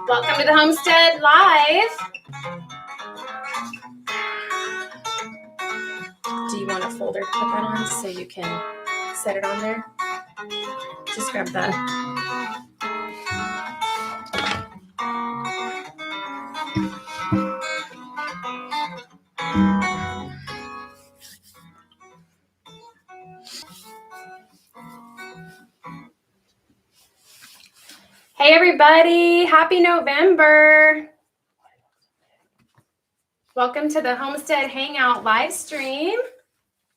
Welcome to the Homestead Live. Do you want a folder to put that on so you can set it on there? Just grab that. Hey everybody, happy November. Welcome to the Homestead Hangout live stream.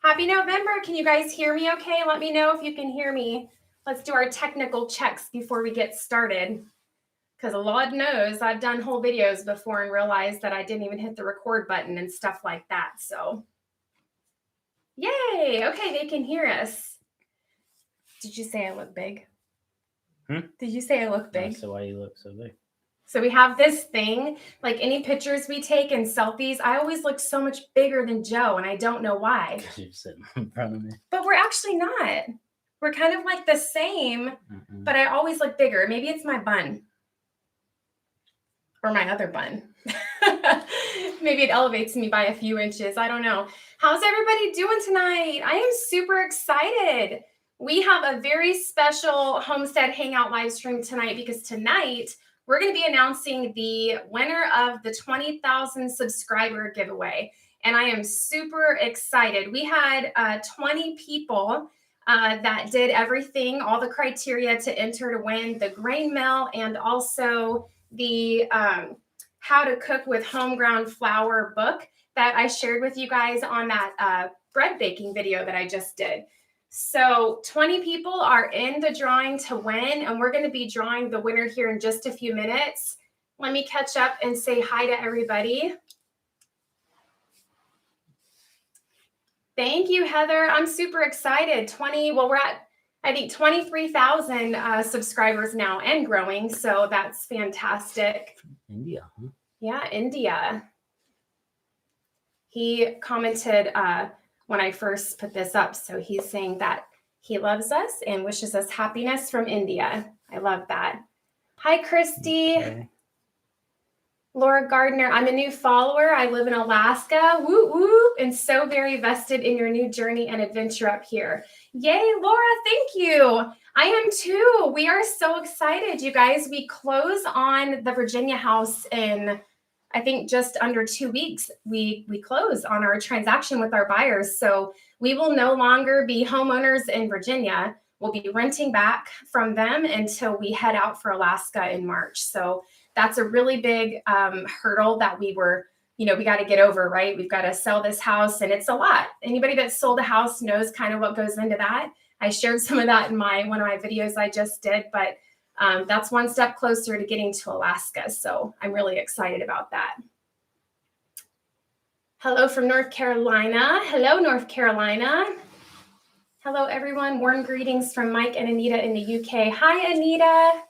Happy November. Can you guys hear me okay? Let me know if you can hear me. Let's do our technical checks before we get started. Because Lord knows I've done whole videos before and realized that I didn't even hit the record button and stuff like that. So, yay. Okay, they can hear us. Did you say I look big? Did you say I look big? So why you look so big? So we have this thing, like any pictures we take and selfies, I always look so much bigger than Joe, and I don't know why. Because you're sitting in front of me. But we're actually not. We're kind of like the same, but I always look bigger. Maybe it's my bun. Or my other bun. Maybe it elevates me by a few inches. I don't know. How's everybody doing tonight? I am super excited. We have a very special Homestead Hangout live stream tonight because tonight we're going to be announcing the winner of the 20,000 subscriber giveaway. And I am super excited. We had 20 people that did everything, all the criteria to enter to win the grain mill and also the how to cook with home ground flour book that I shared with you guys on that bread baking video that I just did. So 20 people are in the drawing to win, and we're going to be drawing the winner here in just a few minutes. Let me catch up and say hi to everybody. Thank you, Heather. I'm super excited. We're at, I think, 23,000 subscribers now and growing. So that's fantastic. India, huh? Yeah, India. He commented when I first put this up. So he's saying that he loves us and wishes us happiness from India. I love that. Hi, Christy. Okay. Laura Gardner, I'm a new follower. I live in Alaska. Woo woo. And so very vested in your new journey and adventure up here. Yay, Laura. Thank you. I am too. We are so excited, you guys. We close on the Virginia house in, I think, just under 2 weeks. We close on our transaction with our buyers. So we will no longer be homeowners in Virginia. We'll be renting back from them until we head out for Alaska in March. So that's a really big hurdle that we got to get over, right? We've got to sell this house, and it's a lot. Anybody that's sold a house knows kind of what goes into that. I shared some of that in one of my videos I just did, but that's one step closer to getting to Alaska. So I'm really excited about that. Hello from North Carolina. Hello, North Carolina. Hello, everyone. Warm greetings from Mike and Anita in the UK. Hi, Anita.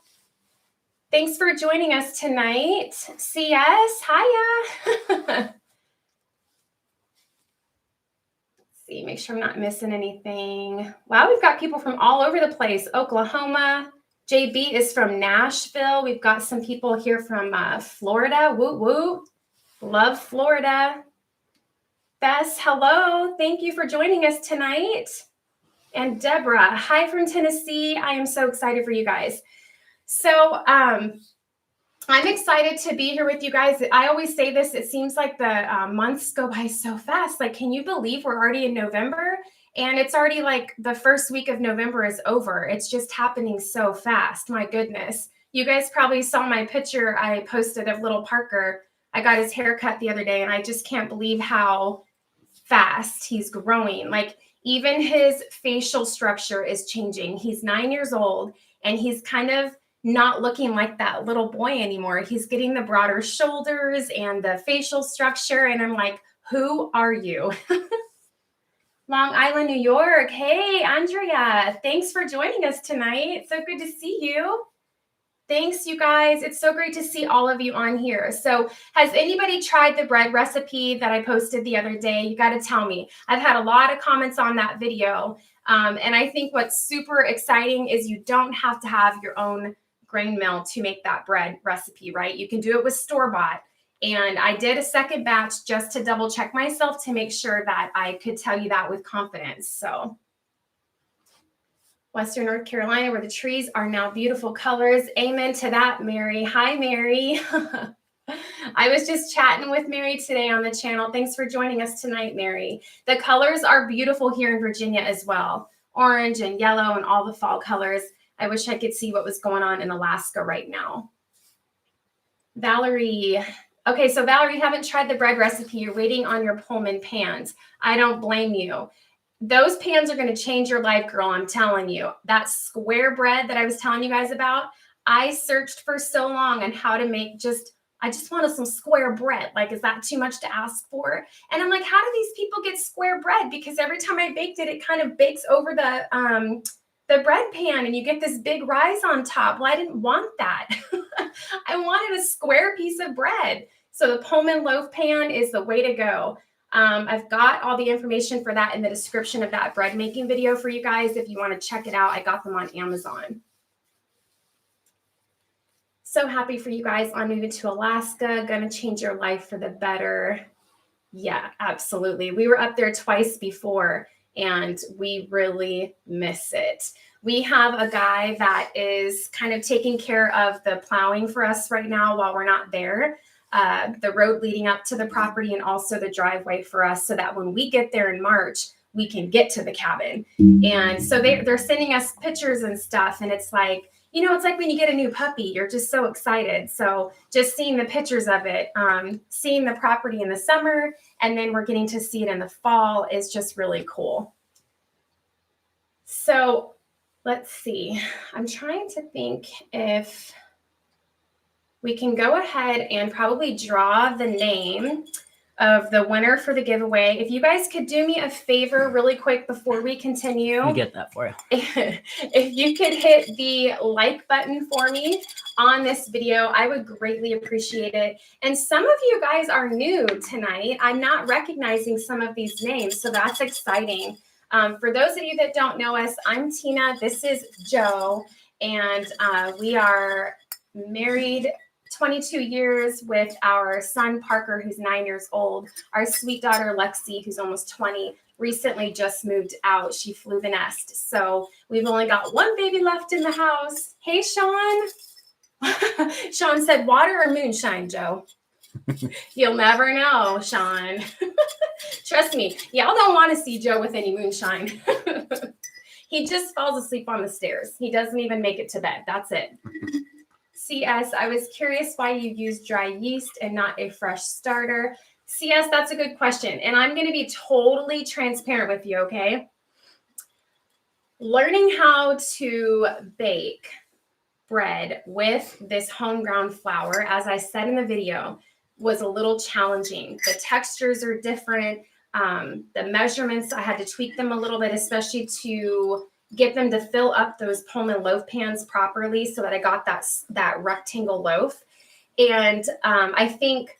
Thanks for joining us tonight. CS, hiya. Let's see, make sure I'm not missing anything. Wow, we've got people from all over the place. Oklahoma. JB is from Nashville. We've got some people here from Florida. Woo woo. Love Florida. Bess, hello. Thank you for joining us tonight. And Deborah, hi from Tennessee. I am so excited for you guys. So I'm excited to be here with you guys. I always say this, it seems like the months go by so fast. Like, can you believe we're already in November? And it's already like the first week of November is over. It's just happening so fast. My goodness. You guys probably saw my picture I posted of little Parker. I got his hair cut the other day, and I just can't believe how fast he's growing. Like, even his facial structure is changing. He's 9 years old, and he's kind of not looking like that little boy anymore. He's getting the broader shoulders and the facial structure. And I'm like, who are you? Long Island, New York. Hey, Andrea, thanks for joining us tonight. So good to see you. Thanks, you guys. It's so great to see all of you on here. So has anybody tried the bread recipe that I posted the other day? You got to tell me. I've had a lot of comments on that video. And I think what's super exciting is you don't have to have your own grain mill to make that bread recipe, right? You can do it with store-bought. And I did a second batch just to double check myself to make sure that I could tell you that with confidence. So Western North Carolina, where the trees are now beautiful colors. Amen to that, Mary. Hi, Mary. I was just chatting with Mary today on the channel. Thanks for joining us tonight, Mary. The colors are beautiful here in Virginia as well. Orange and yellow and all the fall colors. I wish I could see what was going on in Alaska right now. Valerie. Okay, so Valerie, you haven't tried the bread recipe. You're waiting on your Pullman pans. I don't blame you. Those pans are going to change your life, girl. I'm telling you. That square bread that I was telling you guys about, I searched for so long on how to make I just wanted some square bread. Like, is that too much to ask for? And I'm like, how do these people get square bread? Because every time I baked it, it kind of bakes over the bread pan and you get this big rise on top. Well, I didn't want that. I wanted a square piece of bread. So the Pullman loaf pan is the way to go. I've got all the information for that in the description of that bread making video for you guys. If you want to check it out, I got them on Amazon. So happy for you guys on moving to Alaska. Going to change your life for the better. Yeah, absolutely. We were up there twice before and we really miss it. We have a guy that is kind of taking care of the plowing for us right now while we're not there. The road leading up to the property and also the driveway for us so that when we get there in March, we can get to the cabin. And so they're sending us pictures and stuff. And it's like, you know, it's like when you get a new puppy, you're just so excited. So just seeing the pictures of it, seeing the property in the summer, and then we're getting to see it in the fall is just really cool. So let's see. I'm trying to think if we can go ahead and probably draw the name of the winner for the giveaway. If you guys could do me a favor really quick before we continue. I'll get that for you. If you could hit the like button for me on this video, I would greatly appreciate it. And some of you guys are new tonight. I'm not recognizing some of these names, so that's exciting. For those of you that don't know us, I'm Tina. This is Joe, and we are married 22 years with our son, Parker, who's 9 years old. Our sweet daughter, Lexi, who's almost 20, recently just moved out. She flew the nest. So we've only got one baby left in the house. Hey, Sean. Sean said, water or moonshine, Joe? You'll never know, Sean. Trust me. Y'all don't want to see Joe with any moonshine. He just falls asleep on the stairs. He doesn't even make it to bed. That's it. CS, I was curious why you use dry yeast and not a fresh starter. CS, that's a good question. And I'm going to be totally transparent with you, okay? Learning how to bake bread with this home ground flour, as I said in the video, was a little challenging. The textures are different. The measurements, I had to tweak them a little bit, especially to get them to fill up those Pullman loaf pans properly so that I got that rectangle loaf. And I think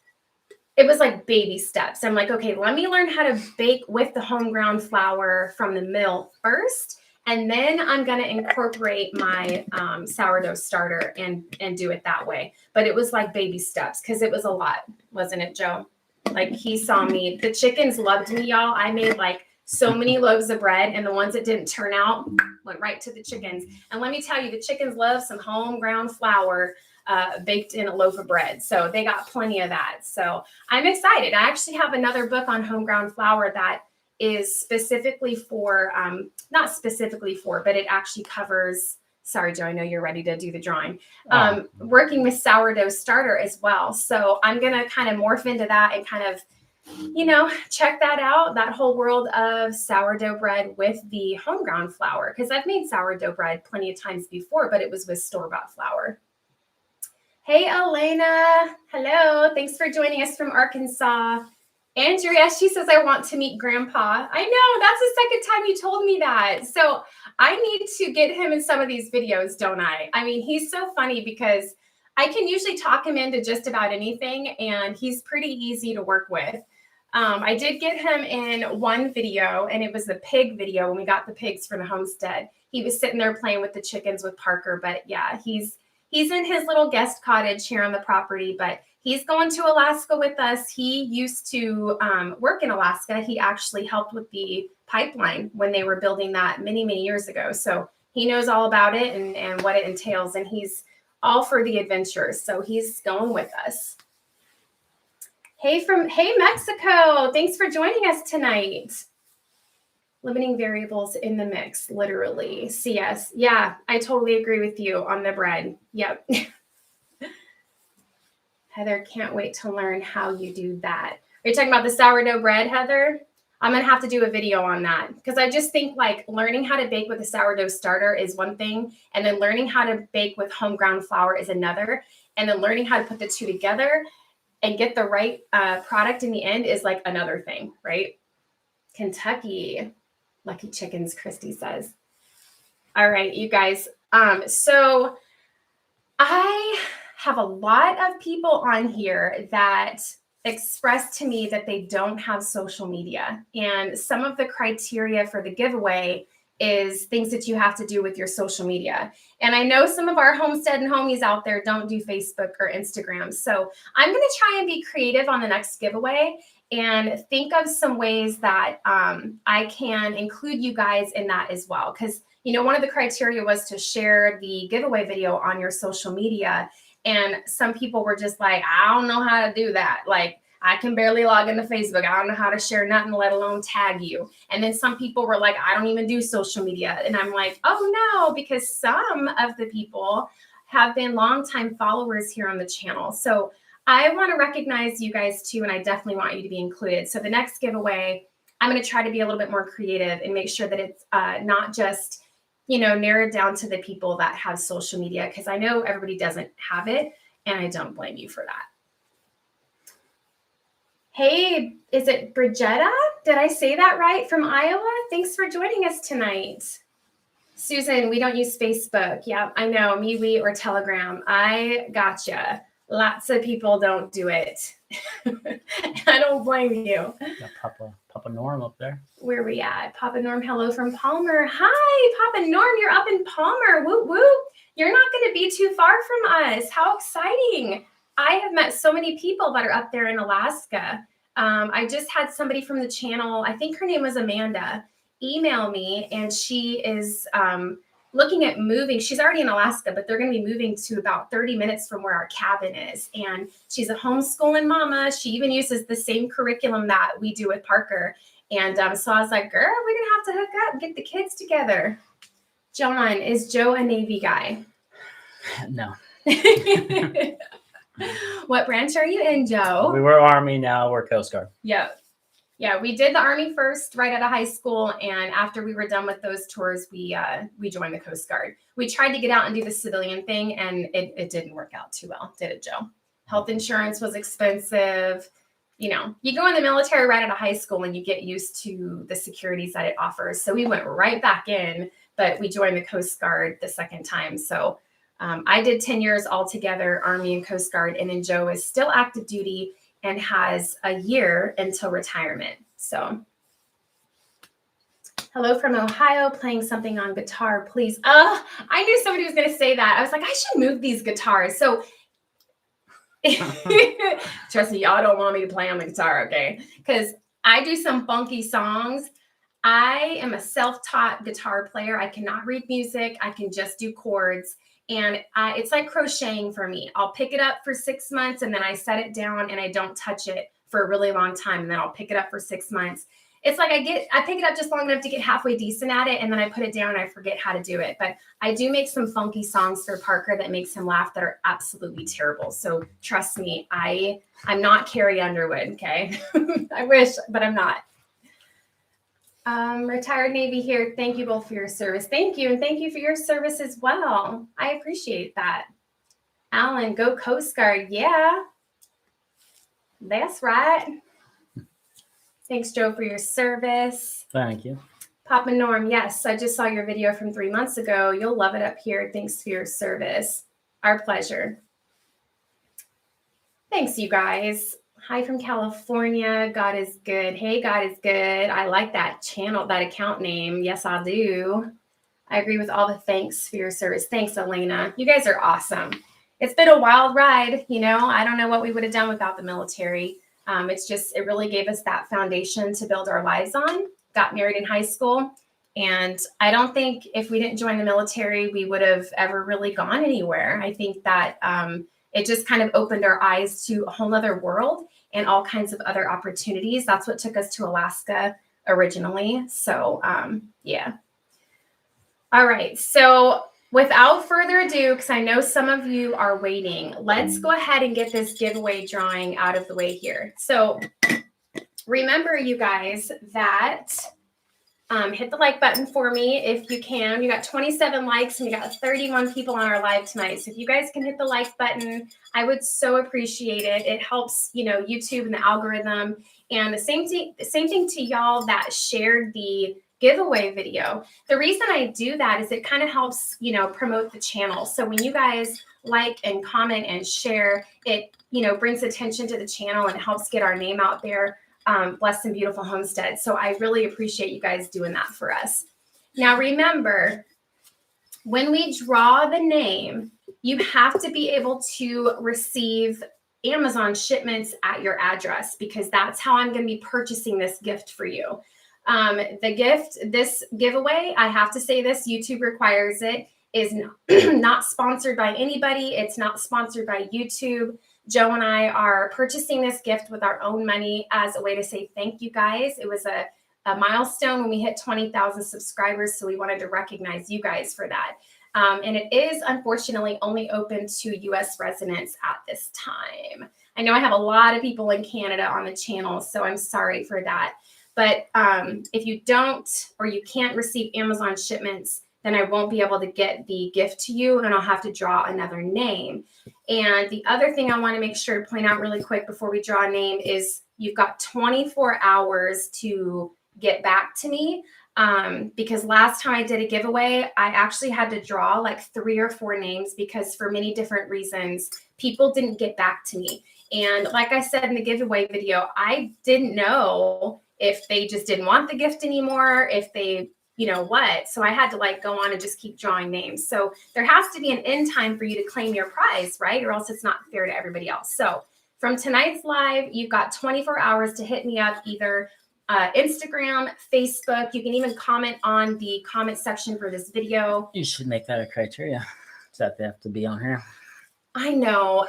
it was like baby steps. I'm like, okay, let me learn how to bake with the home ground flour from the mill first. And then I'm going to incorporate my sourdough starter and do it that way. But it was like baby steps because it was a lot, wasn't it, Joe? Like he saw me. The chickens loved me, y'all. I made like so many loaves of bread, and the ones that didn't turn out went right to the chickens. And let me tell you, the chickens love some home ground flour baked in a loaf of bread. So they got plenty of that. So I'm excited. I actually have another book on home ground flour that is specifically for, not specifically for, but it actually covers, sorry, Joe, I know you're ready to do the drawing, working with sourdough starter as well. So I'm going to kind of morph into that and kind of, you know, check that out, that whole world of sourdough bread with the home ground flour. Because I've made sourdough bread plenty of times before, but it was with store-bought flour. Hey, Elena. Hello. Thanks for joining us from Arkansas. Andrea, she says, I want to meet Grandpa. I know. That's the second time you told me that. So I need to get him in some of these videos, don't I? I mean, he's so funny because I can usually talk him into just about anything, and he's pretty easy to work with. I did get him in one video, and it was the pig video when we got the pigs for the homestead. He was sitting there playing with the chickens with Parker, but yeah, he's He's in his little guest cottage here on the property, but he's going to Alaska with us. He used to work in Alaska. He actually helped with the pipeline when they were building that many, many years ago. So he knows all about it and what it entails. And he's all for the adventures. So he's going with us. Hey, Mexico. Thanks for joining us tonight. Limiting variables in the mix, literally. CS. Yeah, I totally agree with you on the bread. Yep. Heather, can't wait to learn how you do that. Are you talking about the sourdough bread, Heather? I'm going to have to do a video on that because I just think like learning how to bake with a sourdough starter is one thing. And then learning how to bake with home ground flour is another. And then learning how to put the two together and get the right product in the end is like another thing, right? Kentucky. Lucky chickens, Christy says. All right, you guys. So I have a lot of people on here that expressed to me that they don't have social media. And some of the criteria for the giveaway is things that you have to do with your social media. And I know some of our Homestead and homies out there don't do Facebook or Instagram. So I'm going to try and be creative on the next giveaway and think of some ways that I can include you guys in that as well. Because, you know, one of the criteria was to share the giveaway video on your social media. And some people were just like, I don't know how to do that. Like, I can barely log into Facebook. I don't know how to share nothing, let alone tag you. And then some people were like, I don't even do social media. And I'm like, oh no, because some of the people have been longtime followers here on the channel. So I want to recognize you guys too, and I definitely want you to be included. So the next giveaway, I'm going to try to be a little bit more creative and make sure that it's not just, you know, narrowed down to the people that have social media, because I know everybody doesn't have it, and I don't blame you for that. Hey, is it Bridgetta? Did I say that right? From Iowa? Thanks for joining us tonight. Susan, we don't use Facebook. Yeah, I know. MeWe or Telegram. I gotcha. Lots of people don't do it. I don't blame you. Got Papa Norm up there. Where we at? Papa Norm, hello from Palmer. Hi, Papa Norm, you're up in Palmer. Whoop, whoop. You're not going to be too far from us. How exciting. I have met so many people that are up there in Alaska. I just had somebody from the channel, I think her name was Amanda, email me, and she is looking at moving. She's already in Alaska, but they're going to be moving to about 30 minutes from where our cabin is. And she's a homeschooling mama. She even uses the same curriculum that we do with Parker. And so I was like, girl, we're going to have to hook up and get the kids together. John, is Joe a Navy guy? No. What branch are you in, Joe? We were Army, now we're Coast Guard. Yeah. Yeah, we did the Army first right out of high school, and after we were done with those tours, we joined the Coast Guard. We tried to get out and do the civilian thing, and it didn't work out too well, did it, Joe? Health insurance was expensive. You know, you go in the military right out of high school and you get used to the securities that it offers. So we went right back in, but we joined the Coast Guard the second time. So I did 10 years altogether, Army and Coast Guard, and then Joe is still active duty and has a year until retirement. So, hello from Ohio, playing something on guitar, please. I knew somebody was going to say that. I was like, I should move these guitars. So, trust me, y'all don't want me to play on the guitar, okay? Because I do some funky songs. I am a self-taught guitar player. I cannot read music. I can just do chords. And it's like crocheting for me. I'll pick it up for 6 months and then I set it down and I don't touch it for a really long time. And then I'll pick it up for 6 months. It's like I pick it up just long enough to get halfway decent at it. And then I put it down and I forget how to do it. But I do make some funky songs for Parker that makes him laugh that are absolutely terrible. So trust me, I'm not Carrie Underwood. Okay. I wish, but I'm not. Retired Navy here. Thank you both for your service. Thank you. And thank you for your service as well. I appreciate that. Alan, go Coast Guard. Yeah, that's right. Thanks, Joe, for your service. Thank you. Papa Norm, yes, I just saw your video from 3 months ago. You'll love it up here. Thanks for your service. Our pleasure. Thanks, you guys. Hi from California. God is good. Hey, God is good. I like that channel, that account name. Yes, I do. I agree with all the thanks for your service. Thanks, Elena. You guys are awesome. It's been a wild ride. I don't know what we would have done without the military. It really gave us that foundation to build our lives on. Got married in high school. And I don't think if we didn't join the military, we would have ever really gone anywhere. I think that it just kind of opened our eyes to a whole other world and all kinds of other opportunities. That's what took us to Alaska originally. So, yeah. All right. So without further ado, because I know some of you are waiting, let's go ahead and get this giveaway drawing out of the way here. So remember, you guys, that hit the like button for me if you can. You got 27 likes and you got 31 people on our live tonight. So if you guys can hit the like button, I would so appreciate it. It helps, YouTube and the algorithm. And the same thing to y'all that shared the giveaway video. The reason I do that is it kind of helps, promote the channel. So when you guys like and comment and share, it, brings attention to the channel and helps get our name out there. Blessed and Beautiful Homestead. So I really appreciate you guys doing that for us. Now, remember, when we draw the name, you have to be able to receive Amazon shipments at your address, because that's how I'm going to be purchasing this gift for you. This giveaway, I have to say this, YouTube requires it, is not sponsored by anybody. It's not sponsored by YouTube. Joe and I are purchasing this gift with our own money as a way to say thank you guys. It was a milestone when we hit 20,000 subscribers, so we wanted to recognize you guys for that. And it is unfortunately only open to U.S. residents at this time. I know I have a lot of people in Canada on the channel, so I'm sorry for that. But if you don't or you can't receive Amazon shipments, then I won't be able to get the gift to you, and I'll have to draw another name. And the other thing I want to make sure to point out really quick before we draw a name is you've got 24 hours to get back to me. Because last time I did a giveaway, I actually had to draw like 3 or 4 names because for many different reasons, people didn't get back to me. And like I said in the giveaway video, I didn't know if they just didn't want the gift anymore, if they so I had to go on and just keep drawing names. So there has to be an end time for you to claim your prize, right? Or else it's not fair to everybody else. So from tonight's live, you've got 24 hours to hit me up, either Instagram, Facebook. You can even comment on the comment section for this video. You should make that a criteria. That they have to be on here. I know.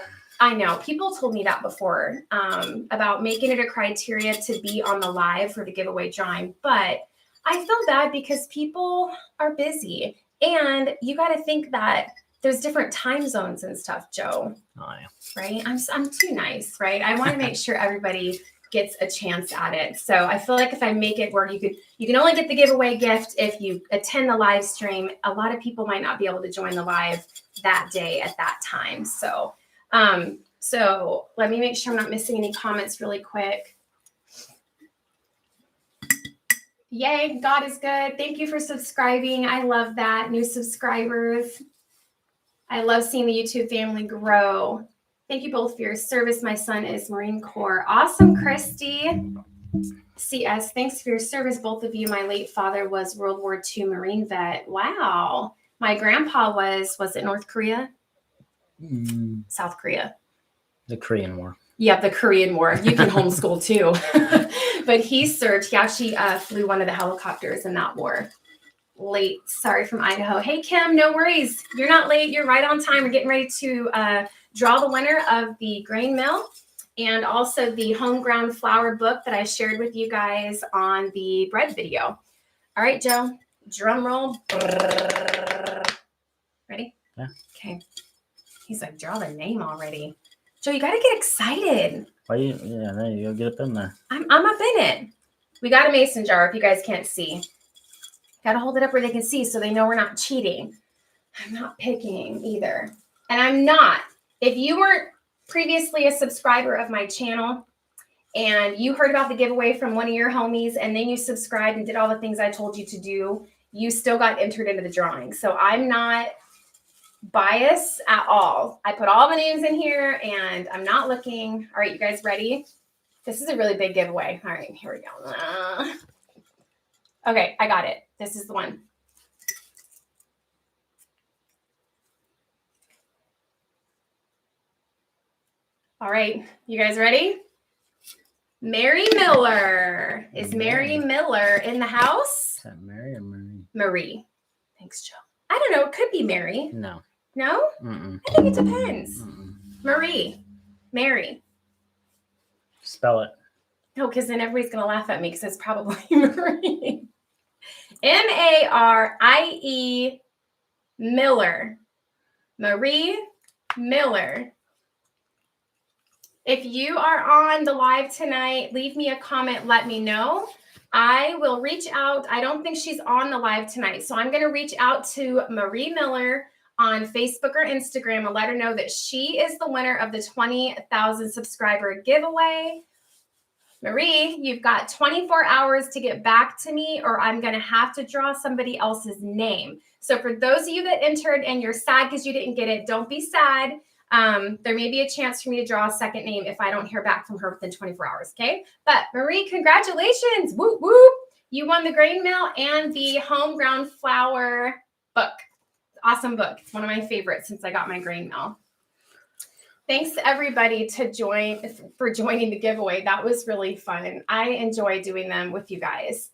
People told me that before about making it a criteria to be on the live for the giveaway drawing, but I feel bad because people are busy, and you got to think that there's different time zones and stuff, Joe. Oh, yeah. Right? I'm too nice, right? I want to make sure everybody gets a chance at it. So I feel like if I make it where you can only get the giveaway gift if you attend the live stream. A lot of people might not be able to join the live that day at that time. So let me make sure I'm not missing any comments really quick. Yay, God is good. Thank you for subscribing. I love that. New subscribers. I love seeing the YouTube family grow. Thank you both for your service. My son is Marine Corps. Awesome, Christy. CS, thanks for your service, both of you. My late father was World War II Marine vet. Wow. My grandpa was it North Korea? South Korea. The Korean War. Yeah, the Korean War. You can homeschool too. But he served. He actually flew one of the helicopters in that war. Late. Sorry, from Idaho. Hey, Kim, no worries. You're not late. You're right on time. We're getting ready to draw the winner of the grain mill and also the home ground flour book that I shared with you guys on the bread video. All right, Joe. Drum roll. Ready? Yeah. Okay. He's like, draw the name already. Joe, you got to get excited. Why yeah, there you go. Get up in there. I'm up in it. We got a mason jar if you guys can't see. Got to hold it up where they can see so they know we're not cheating. I'm not picking either. And I'm not. If you weren't previously a subscriber of my channel and you heard about the giveaway from one of your homies and then you subscribed and did all the things I told you to do, you still got entered into the drawing. So I'm not biased at all. I put all the names in here and I'm not looking. All right, you guys ready? This is a really big giveaway. All right, here we go. Okay, I got it. This is the one. All right. You guys ready? Mary Miller. Is Mary Miller in the house? Is that Mary or Marie? Marie. Thanks, Joe. I don't know. It could be Mary. No. No? Mm-mm. I think it depends. Mm-mm. Marie. Mary. Spell it. No, because then everybody's going to laugh at me because it's probably Marie. M-A-R-I-E Miller. Marie Miller. If you are on the live tonight, leave me a comment. Let me know. I will reach out. I don't think she's on the live tonight. So I'm going to reach out to Marie Miller on Facebook or Instagram and let her know that she is the winner of the 20,000 subscriber giveaway. Marie, you've got 24 hours to get back to me, or I'm going to have to draw somebody else's name. So for those of you that entered and you're sad because you didn't get it, don't be sad. There may be a chance for me to draw a second name if I don't hear back from her within 24 hours, okay? But Marie, congratulations. Whoop, whoop. You won the grain mill and the home ground flour book. Awesome book. It's one of my favorites since I got my grain mill. Thanks everybody for joining the giveaway. That was really fun. I enjoy doing them with you guys.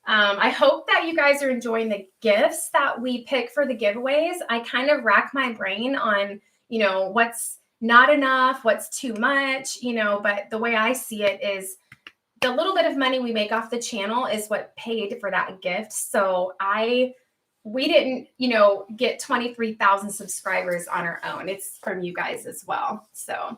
I hope that you guys are enjoying the gifts that we pick for the giveaways. I kind of rack my brain on, what's not enough, what's too much, but the way I see it is the little bit of money we make off the channel is what paid for that gift. So we didn't, get 23,000 subscribers on our own. It's from you guys as well. So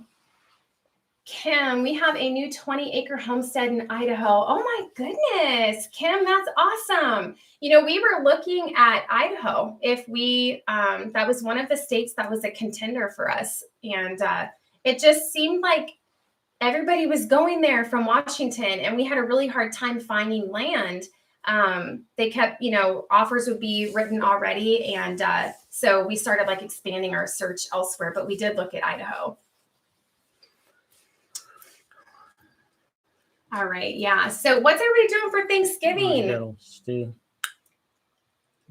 Kim, we have a new 20-acre homestead in Idaho. Oh my goodness, Kim, that's awesome. We were looking at Idaho if that was one of the states that was a contender for us. And it just seemed like everybody was going there from Washington and we had a really hard time finding land. They kept, offers would be written already. And so we started expanding our search elsewhere, but we did look at Idaho. All right. Yeah. So what's everybody doing for Thanksgiving? Stew.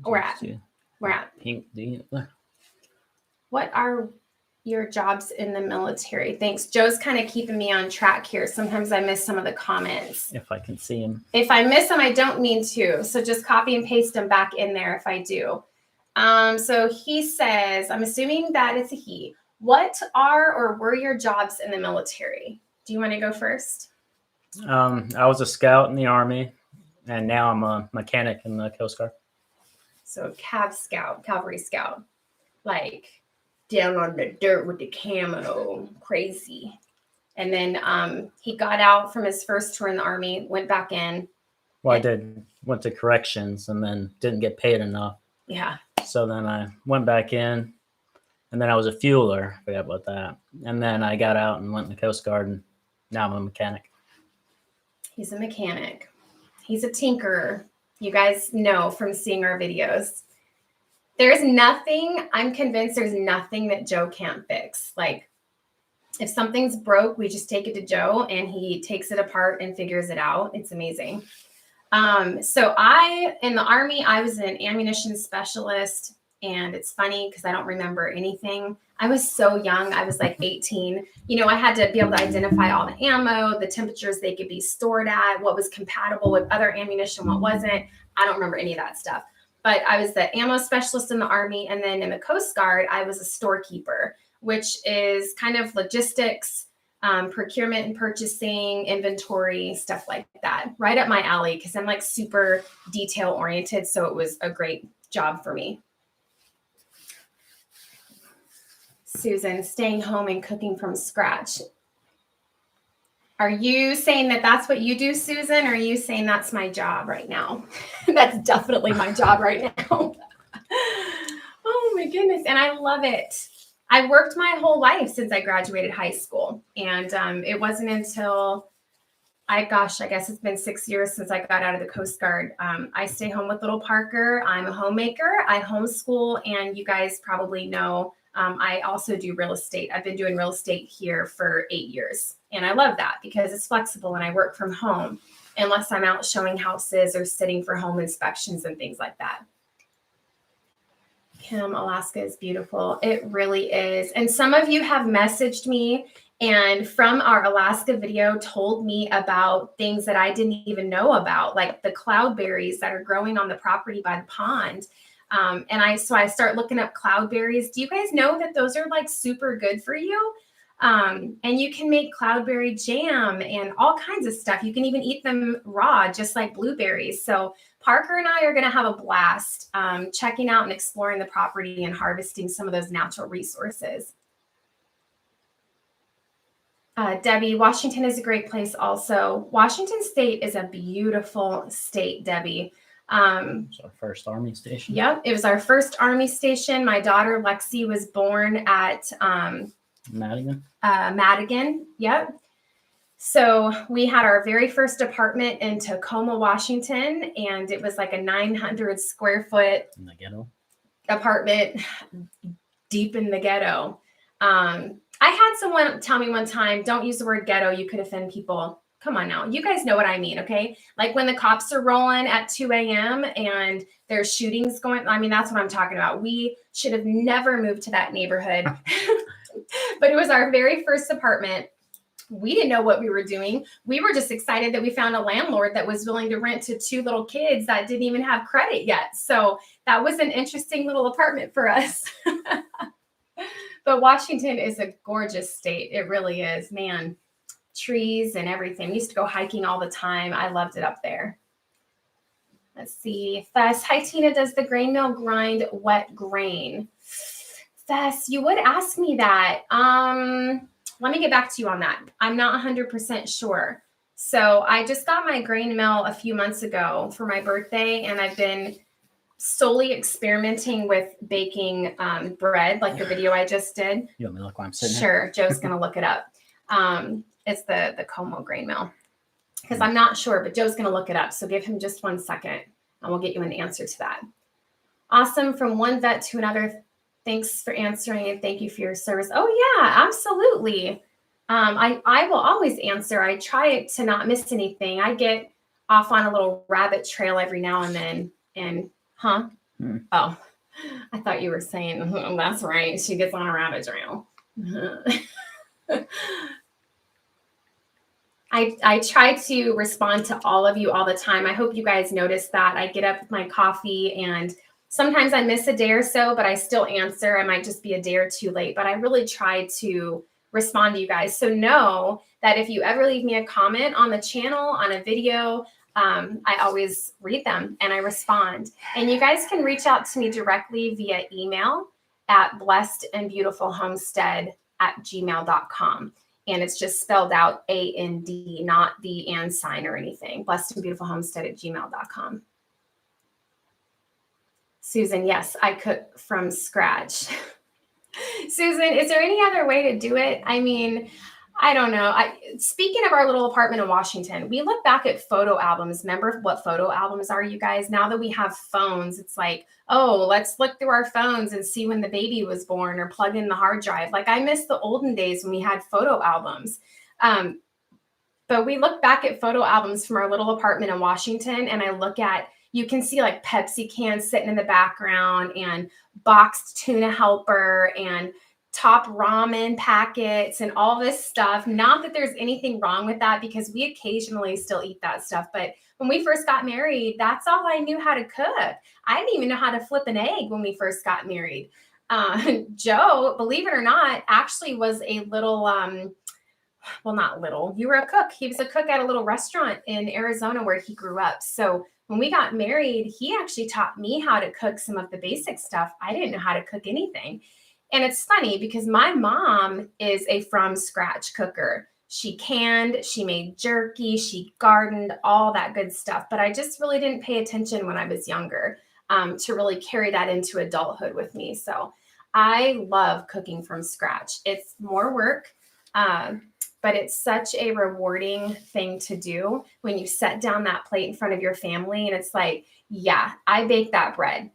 We're at Pink. What are your jobs in the military? Thanks. Joe's kind of keeping me on track here. Sometimes I miss some of the comments. If I can see him. If I miss them, I don't mean to. So just copy and paste them back in there if I do. So he says, I'm assuming that it's a he. What are or were your jobs in the military? Do you want to go first? I was a scout in the Army, and now I'm a mechanic in the Coast Guard. So cavalry scout, down on the dirt with the camo, crazy. And then he got out from his first tour in the Army, went back in. Well, went to corrections and then didn't get paid enough. Yeah. So then I went back in, and then I was a fueler. I forgot about that. And then I got out and went in the Coast Guard, and now I'm a mechanic. He's a mechanic. He's a tinkerer. You guys know from seeing our videos. I'm convinced there's nothing that Joe can't fix. If something's broke, we just take it to Joe and he takes it apart and figures it out. It's amazing. So in the Army, I was an ammunition specialist, and it's funny because I don't remember anything. I was so young. I was 18. I had to be able to identify all the ammo, the temperatures they could be stored at, what was compatible with other ammunition, what wasn't. I don't remember any of that stuff. But I was the ammo specialist in the Army. And then in the Coast Guard, I was a storekeeper, which is kind of logistics, procurement and purchasing, inventory, stuff like that. Right up my alley because I'm super detail oriented. So it was a great job for me. Susan, staying home and cooking from scratch. Are you saying that that's what you do, Susan? Or are you saying that's my job right now? That's definitely my job right now. Oh my goodness. And I love it. I worked my whole life since I graduated high school. And it wasn't until I guess it's been 6 years since I got out of the Coast Guard. I stay home with little Parker. I'm a homemaker. I homeschool. And you guys probably know I also do real estate. I've been doing real estate here for 8 years. And I love that because it's flexible and I work from home unless I'm out showing houses or sitting for home inspections and things like that. Kim, Alaska is beautiful. It really is. And some of you have messaged me And from our Alaska video told me about things that I didn't even know about, like the cloudberries that are growing on the property by the pond. So I start looking up cloudberries. Do you guys know that those are like super good for you? And you can make cloudberry jam and all kinds of stuff. You can even eat them raw, just like blueberries. So Parker and I are going to have a blast checking out and exploring the property and harvesting some of those natural resources. Debbie, Washington is a great place also. Washington State is a beautiful state, Debbie. It's our first Army station. Yep, it was our first Army station. My daughter Lexi was born at Madigan. Yep. So we had our very first apartment in Tacoma, Washington, and it was like a 900 square foot in the ghetto apartment deep in the ghetto. I had someone tell me one time, don't use the word ghetto. You could offend people. Come on now. You guys know what I mean, okay? Like when the cops are rolling at 2 a.m. and there's shootings going. I mean, that's what I'm talking about. We should have never moved to that neighborhood. But it was our very first apartment. We didn't know what we were doing. We were just excited that we found a landlord that was willing to rent to 2 little kids that didn't even have credit yet. So that was an interesting little apartment for us. But Washington is a gorgeous state. It really is, man. Trees and everything. We used to go hiking all the time. I loved it up there. Let's see. Fess. Hi, Tina. Does the grain mill grind wet grain? Fess, you would ask me that. Let me get back to you on that. I'm not 100% sure. So I just got my grain mill a few months ago for my birthday, and I've been solely experimenting with baking bread, like the video I just did. You want me to look while I'm sitting Sure. Joe's going to look it up. It's the Como grain mill because I'm not sure, but Joe's going to look it up. So give him just 1 second and we'll get you an answer to that. Awesome. From one vet to another. Thanks for answering and thank you for your service. Oh yeah, absolutely. I will always answer. I try to not miss anything. I get off on a little rabbit trail every now and then. And oh, I thought you were saying, that's right. She gets on a rabbit trail. I try to respond to all of you all the time. I hope you guys notice that. I get up with my coffee and sometimes I miss a day or so, but I still answer. I might just be a day or two late, but I really try to respond to you guys. So know that if you ever leave me a comment on the channel, on a video, I always read them and I respond. And you guys can reach out to me directly via email at blessedandbeautifulhomestead@gmail.com. And it's just spelled out A-N-D, not the and sign or anything. blessedandbeautifulhomestead@gmail.com. Susan, yes, I cook from scratch. Susan, is there any other way to do it? I mean, I don't know. Speaking of our little apartment in Washington, we look back at photo albums. Remember what photo albums are, you guys? Now that we have phones, it's like, oh, let's look through our phones and see when the baby was born or plug in the hard drive. Like I miss the olden days when we had photo albums. But we look back at photo albums from our little apartment in Washington, and I look at, you can see like Pepsi cans sitting in the background and boxed tuna helper and top ramen packets and all this stuff. Not that there's anything wrong with that because we occasionally still eat that stuff. But when we first got married, that's all I knew how to cook. I didn't even know how to flip an egg when we first got married. Joe, believe it or not, actually was a little, well, not little, you were a cook. He was a cook at a little restaurant in Arizona where he grew up. So when we got married, he actually taught me how to cook some of the basic stuff. I didn't know how to cook anything. And it's funny because my mom is a from scratch cooker. She canned, she made jerky, she gardened, all that good stuff. But I just really didn't pay attention when I was younger to really carry that into adulthood with me. So I love cooking from scratch. It's more work, but it's such a rewarding thing to do when you set down that plate in front of your family. And it's like, yeah, I baked that bread,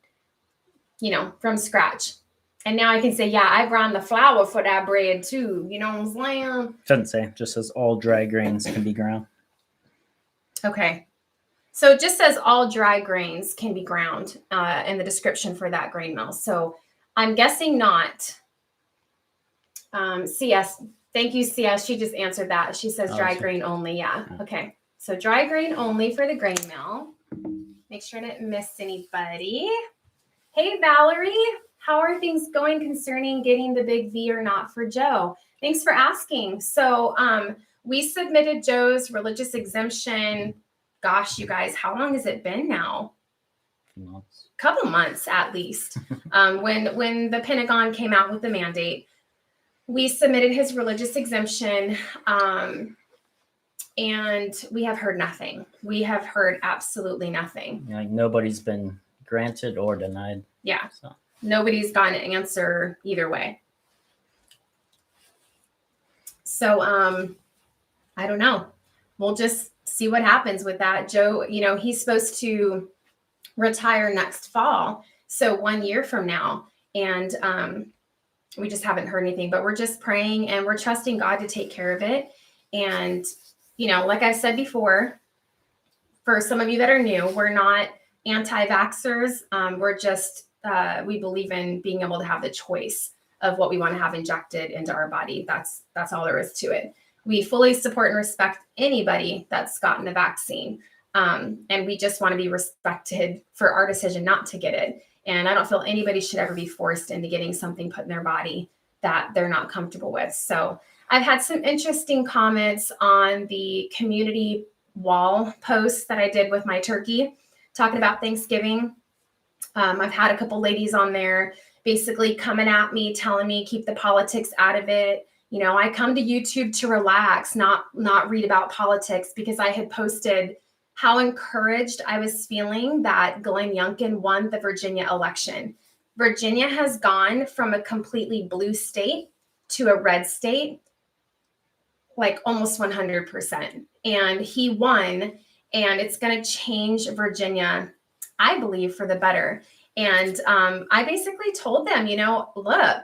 from scratch. And now I can say, yeah, I ground the flour for that bread too. You know what I'm saying? Shouldn't say. It just says all dry grains can be ground. Okay. So it just says all dry grains can be ground in the description for that grain mill. So I'm guessing not. CS, Thank you, Sia. She just answered that. She says dry grain only. Yeah. Okay. So dry grain only for the grain mill. Make sure I didn't miss anybody. Hey, Valerie. How are things going concerning getting the big V or not for Joe? Thanks for asking. So we submitted Joe's religious exemption. Gosh, you guys, how long has it been now? Months. Couple months at least. When the Pentagon came out with the mandate, we submitted his religious exemption, and we have heard nothing. We have heard absolutely nothing. Like nobody's been granted or denied. Yeah. So. Nobody's gotten an answer either way. So I don't know. We'll just see what happens with that. Joe, you know, he's supposed to retire next fall. So 1 year from now. And we just haven't heard anything, but we're just praying and we're trusting God to take care of it. And, you know, like I said before, for some of you that are new, we're not anti-vaxxers. We're just, we believe in being able to have the choice of what we want to have injected into our body. That's all there is to it. We fully support and respect anybody that's gotten a vaccine. And we just want to be respected for our decision not to get it. And I don't feel anybody should ever be forced into getting something put in their body that they're not comfortable with. So I've had some interesting comments on the community wall posts that I did with my turkey, talking about Thanksgiving. I've had a couple ladies on there basically coming at me, telling me keep the politics out of it. You know, I come to YouTube to relax, not read about politics, because I had posted how encouraged I was feeling that Glenn Youngkin won the Virginia election. Virginia has gone from a completely blue state to a red state, like almost 100%. And he won, and it's going to change Virginia, I believe, for the better. And I basically told them, you know, look,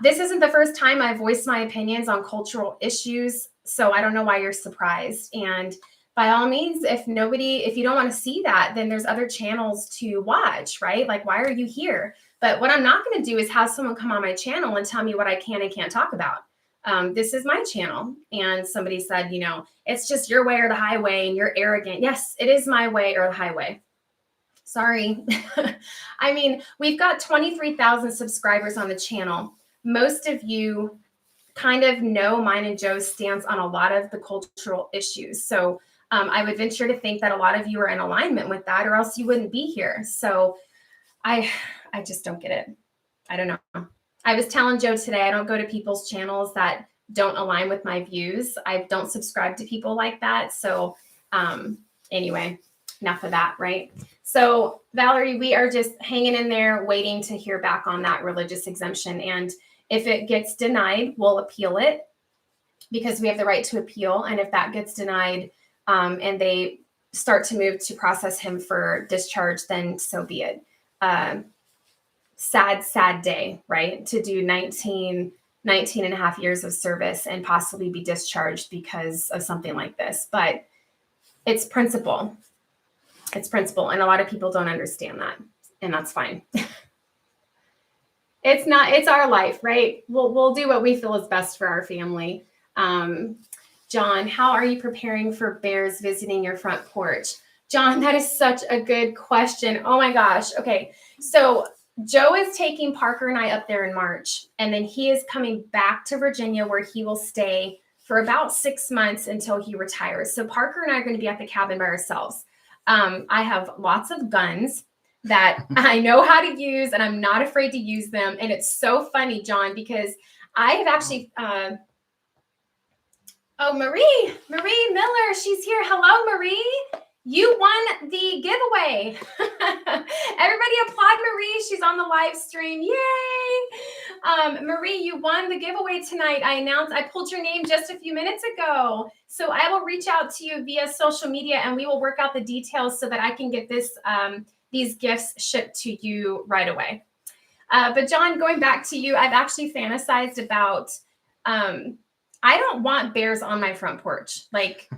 this isn't the first time I voiced my opinions on cultural issues, so I don't know why you're surprised. And by all means, if you don't want to see that, then there's other channels to watch, right? Like, why are you here? But what I'm not going to do is have someone come on my channel and tell me what I can and can't talk about. This is my channel. And somebody said, you know, it's just your way or the highway and you're arrogant. Yes, it is my way or the highway. Sorry. I mean, we've got 23,000 subscribers on the channel. Most of you kind of know mine and Joe's stance on a lot of the cultural issues. So I would venture to think that a lot of you are in alignment with that, or else you wouldn't be here. So I just don't get it. I don't know. I was telling Joe today, I don't go to people's channels that don't align with my views. I don't subscribe to people like that. So anyway, enough of that, right? So Valerie, we are just hanging in there waiting to hear back on that religious exemption. And if it gets denied, we'll appeal it because we have the right to appeal. And if that gets denied, and they start to move to process him for discharge, then so be it. Sad day, right? To do 19 and a half years of service and possibly be discharged because of something like this. But it's principle. It's principle. And a lot of people don't understand that. And that's fine. It's our life, right? We'll do what we feel is best for our family. John, how are you preparing for bears visiting your front porch? John, that is such a good question. Oh my gosh. Okay. So Joe is taking Parker and I up there in March, and then he is coming back to Virginia where he will stay for about 6 months until he retires. So Parker and I are going to be at the cabin by ourselves. I have lots of guns that I know how to use, and I'm not afraid to use them. And it's so funny, John, because I have actually, Marie Miller, she's here. Hello, Marie. You won the giveaway. Everybody applaud Marie. She's on the live stream. Yay. Marie, you won the giveaway tonight. I pulled your name just a few minutes ago. So I will reach out to you via social media and we will work out the details so that I can get these gifts shipped to you right away. But John, going back to you, I've actually fantasized about, I don't want bears on my front porch. Like,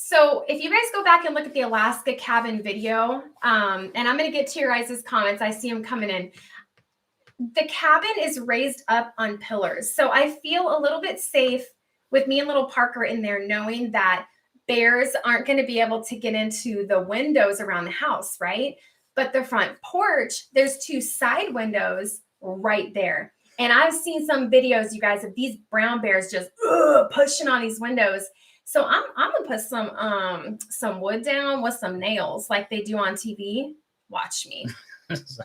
so if you guys go back and look at the Alaska cabin video, and I'm going to get to your guys' comments. I see them coming in. the cabin is raised up on pillars. So I feel a little bit safe with me and little Parker in there, knowing that bears aren't going to be able to get into the windows around the house, right? But the front porch, there's 2 side windows right there. And I've seen some videos, you guys, of these brown bears just pushing on these windows. So I'm gonna put some wood down with some nails like they do on TV. Watch me.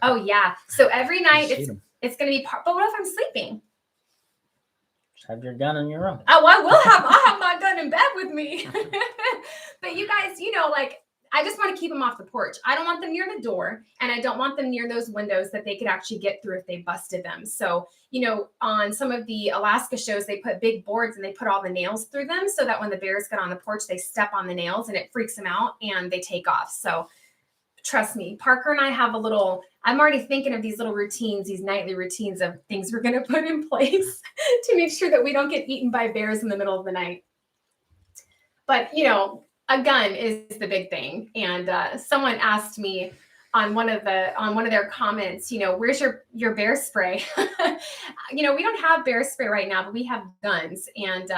Oh yeah. So every night it's gonna be but what if I'm sleeping? Just have your gun in your room. Oh, I'll have my gun in bed with me. But you guys, like, I just want to keep them off the porch. I don't want them near the door, and I don't want them near those windows that they could actually get through if they busted them. So, on some of the Alaska shows, they put big boards and they put all the nails through them so that when the bears get on the porch, they step on the nails and it freaks them out and they take off. So trust me, Parker and I have I'm already thinking of these little routines, these nightly routines of things we're going to put in place to make sure that we don't get eaten by bears in the middle of the night. But, a gun is the big thing. And someone asked me on one of their comments, where's your bear spray? We don't have bear spray right now, but we have guns. And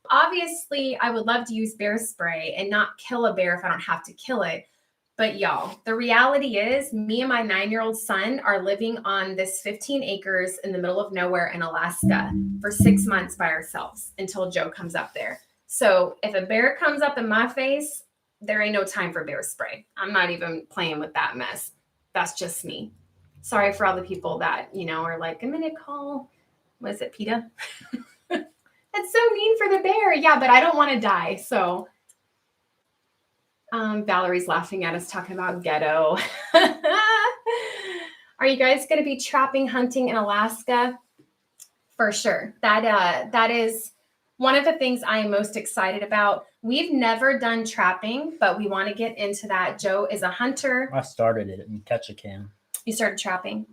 obviously I would love to use bear spray and not kill a bear if I don't have to kill it. But y'all, the reality is me and my 9-year-old son are living on this 15 acres in the middle of nowhere in Alaska for 6 months by ourselves until Joe comes up there. So if a bear comes up in my face, there ain't no time for bear spray. I'm not even playing with that mess. That's just me. Sorry for all the people that, are like, I'm going to call, what is it, PETA? That's so mean for the bear. Yeah, but I don't want to die. So Valerie's laughing at us talking about ghetto. Are you guys going to be trapping, hunting in Alaska? For sure. That is one of the things I am most excited about. We've never done trapping, but we want to get into that. Joe is a hunter. I started it in Ketchikan. You started trapping?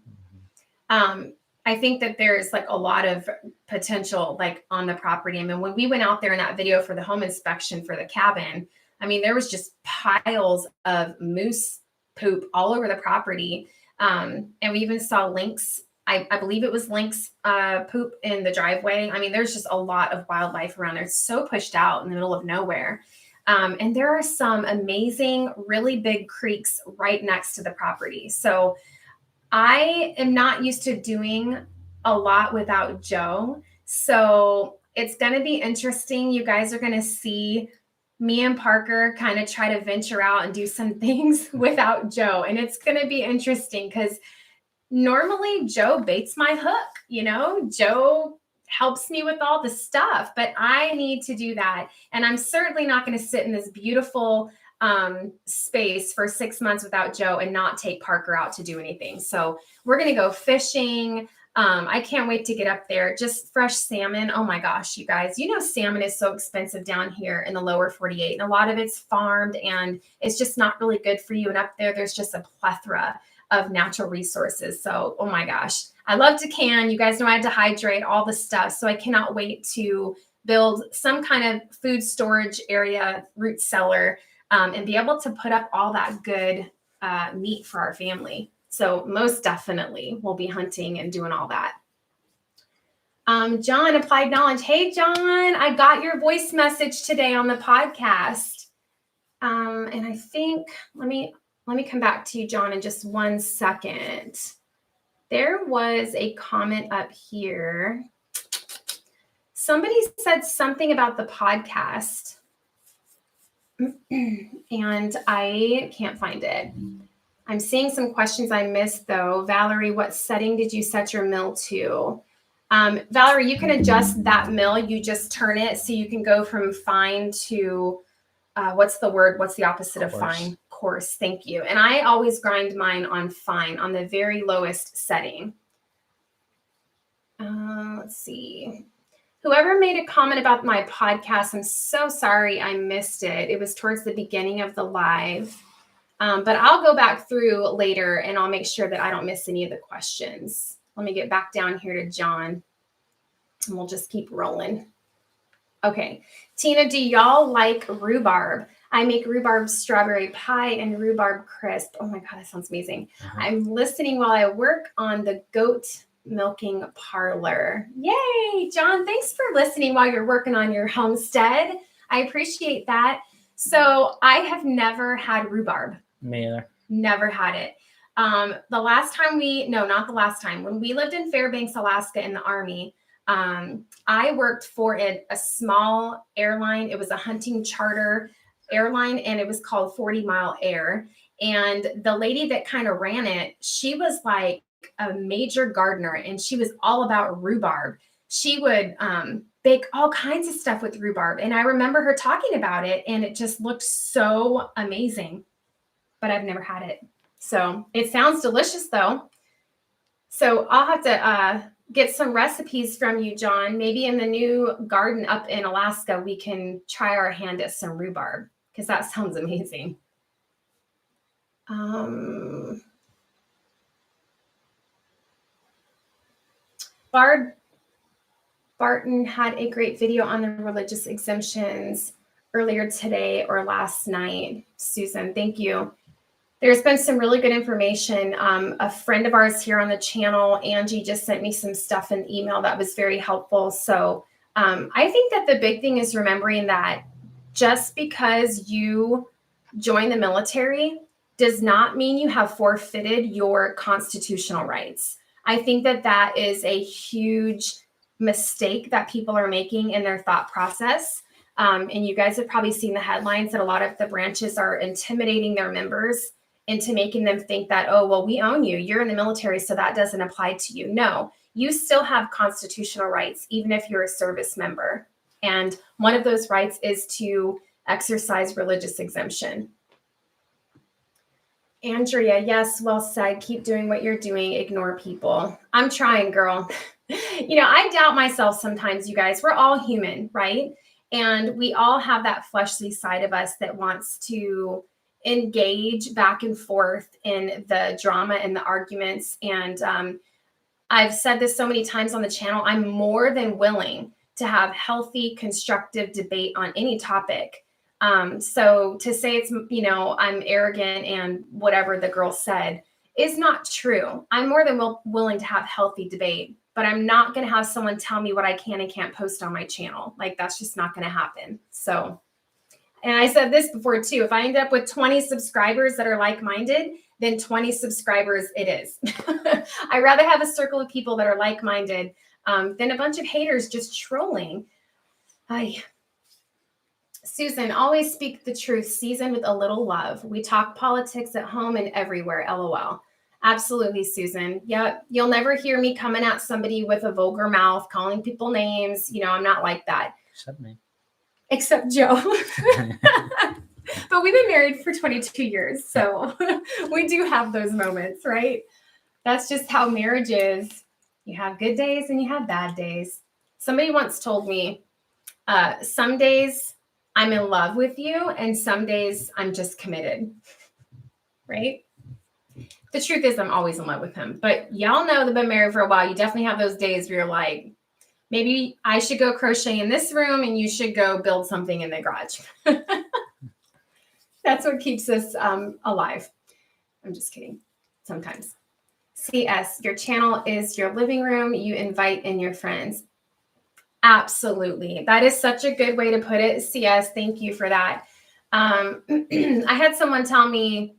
Mm-hmm. I think that there's like a lot of potential like on the property. I mean, when we went out there in that video for the home inspection for the cabin, I mean, there was just piles of moose poop all over the property. And we even saw lynx. I believe it was lynx poop in the driveway. I mean, there's just a lot of wildlife around there. It's so pushed out in the middle of nowhere. And there are some amazing, really big creeks right next to the property. So I am not used to doing a lot without Joe. So it's going to be interesting. You guys are going to see me and Parker kind of try to venture out and do some things without Joe. And it's going to be interesting because normally Joe baits my hook, Joe helps me with all the stuff, but I need to do that. And I'm certainly not going to sit in this beautiful space for 6 months without Joe and not take Parker out to do anything. So we're going to go fishing. I can't wait to get up there. Just fresh salmon. Oh my gosh, you guys, salmon is so expensive down here in the lower 48 and a lot of it's farmed and it's just not really good for you. And up there's just a plethora of natural resources. So, oh my gosh, I love to can. You guys know I had to hydrate all the stuff. So I cannot wait to build some kind of food storage area, root cellar, and be able to put up all that good meat for our family. So most definitely we'll be hunting and doing all that. John, Applied Knowledge. Hey, John, I got your voice message today on the podcast. And I think, let me come back to you, John, in just 1 second. There was a comment up here. Somebody said something about the podcast. And I can't find it. I'm seeing some questions I missed, though. Valerie, what setting did you set your mill to? Valerie, you can adjust that mill. You just turn it so you can go from fine to, what's the opposite of fine? Coarse. Thank you. And I always grind mine on fine, on the very lowest setting. Let's see. Whoever made a comment about my podcast, I'm so sorry I missed it. It was towards the beginning of the live. But I'll go back through later and I'll make sure that I don't miss any of the questions. Let me get back down here to John and we'll just keep rolling. Okay. Tina, do y'all like rhubarb? I make rhubarb strawberry pie and rhubarb crisp. Oh my God, that sounds amazing. Uh-huh. I'm listening while I work on the goat milking parlor. Yay, John, thanks for listening while you're working on your homestead. I appreciate that. So I have never had rhubarb. Me either. Never had it. The last time not the last time, when we lived in Fairbanks, Alaska in the Army, I worked for a small airline. It was a hunting charter airline, and it was called 40 Mile Air. And the lady that kind of ran it, she was like a major gardener, and she was all about rhubarb. She would bake all kinds of stuff with rhubarb. And I remember her talking about it, and it just looked so amazing. But I've never had it. So it sounds delicious, though. So I'll have to get some recipes from you, John. Maybe in the new garden up in Alaska, we can try our hand at some rhubarb, because that sounds amazing. Barton had a great video on the religious exemptions earlier today or last night. Susan, thank you. There's been some really good information. A friend of ours here on the channel, Angie, just sent me some stuff in email that was very helpful. So I think that the big thing is remembering that just because you join the military does not mean you have forfeited your constitutional rights. I think that that is a huge mistake that people are making in their thought process. And you guys have probably seen the headlines that a lot of the branches are intimidating their members into making them think that, oh, well, we own you. You're in the military, so that doesn't apply to you. No, you still have constitutional rights, even if you're a service member. And one of those rights is to exercise religious exemption. Andrea, yes, well said. Keep doing what you're doing. Ignore people. I'm trying, girl. I doubt myself sometimes, you guys. We're all human, right? And we all have that fleshly side of us that wants to engage back and forth in the drama and the arguments. And I've said this so many times on the channel, I'm more than willing to have healthy, constructive debate on any topic. So to say it's, I'm arrogant and whatever the girl said is not true. I'm more than willing to have healthy debate, but I'm not going to have someone tell me what I can and can't post on my channel. Like, that's just not going to happen. So, and I said this before too, if I end up with 20 subscribers that are like-minded, then 20 subscribers it is. I'd rather have a circle of people that are like-minded than a bunch of haters just trolling. Susan, always speak the truth, seasoned with a little love. We talk politics at home and everywhere, LOL. Absolutely, Susan. Yep. You'll never hear me coming at somebody with a vulgar mouth, calling people names. I'm not like that. Except me. Except Joe. But we've been married for 22 years. So we do have those moments, right? That's just how marriage is. You have good days and you have bad days. Somebody once told me, some days I'm in love with you and some days I'm just committed, right? The truth is I'm always in love with him. But y'all know that I've been married for a while. You definitely have those days where you're like, maybe I should go crochet in this room and you should go build something in the garage. That's what keeps us alive. I'm just kidding. Sometimes. CS, your channel is your living room. You invite in your friends. Absolutely. That is such a good way to put it. CS, thank you for that. I had someone tell me,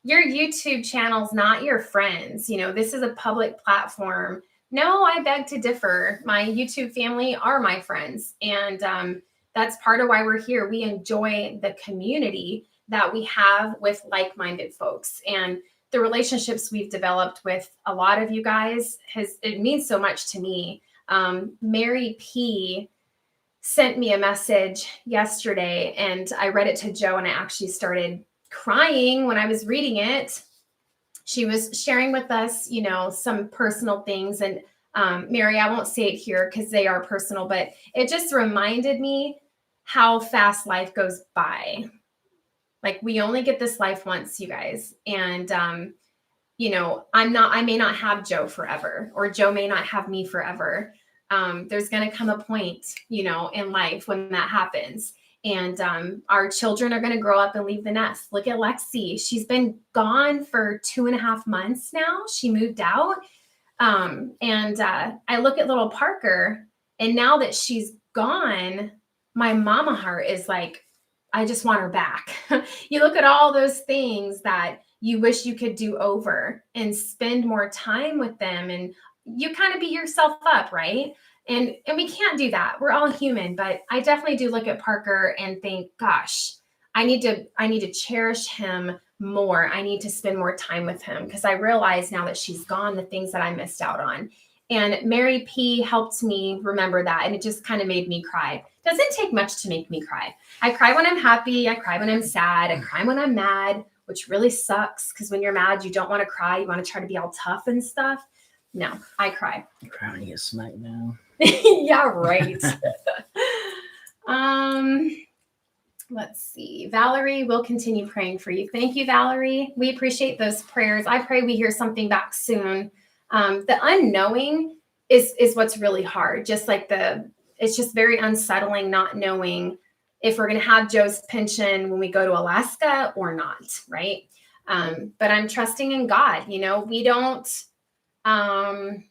your YouTube channel's not your friends. This is a public platform. No, I beg to differ. My YouTube family are my friends. And that's part of why we're here. We enjoy the community that we have with like-minded folks. And the relationships we've developed with a lot of you guys, it means so much to me. Mary P sent me a message yesterday and I read it to Joe and I actually started crying when I was reading it. She was sharing with us, some personal things. And Mary, I won't say it here because they are personal, but it just reminded me how fast life goes by. Like, we only get this life once, you guys. And, I may not have Joe forever, or Joe may not have me forever. There's going to come a point, in life when that happens. And our children are going to grow up and leave the nest. Look at Lexi. She's been gone for 2.5 months now. She moved out. I look at little Parker, and now that she's gone, my mama heart is like, I just want her back. You look at all those things that you wish you could do over and spend more time with them, and you kind of beat yourself up, right? And we can't do that. We're all human, but I definitely do look at Parker and think, gosh, I need to cherish him more. I need to spend more time with him, because I realize now that she's gone, the things that I missed out on. And Mary P helped me remember that. And it just kind of made me cry. Doesn't take much to make me cry. I cry when I'm happy. I cry when I'm sad. I cry when I'm mad, which really sucks, because when you're mad, you don't want to cry. You want to try to be all tough and stuff. No, I cry. You cry when you get smacked down. Yeah, right. Let's see. Valerie, we'll continue praying for you. Thank you, Valerie. We appreciate those prayers. I pray we hear something back soon. The unknowing is what's really hard. Just like it's just very unsettling not knowing if we're going to have Joe's pension when we go to Alaska or not, right? But I'm trusting in God. We don't, I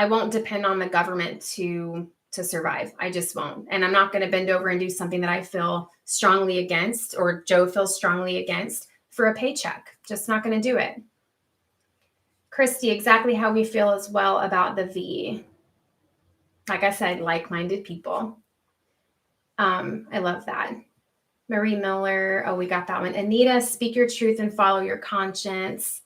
won't depend on the government to survive. I just won't. And I'm not going to bend over and do something that I feel strongly against, or Joe feels strongly against, for a paycheck. Just not going to do it. Christy, exactly how we feel as well about the V. Like I said, like-minded people. I love that. Marie Miller. Oh, we got that one. Anita, speak your truth and follow your conscience.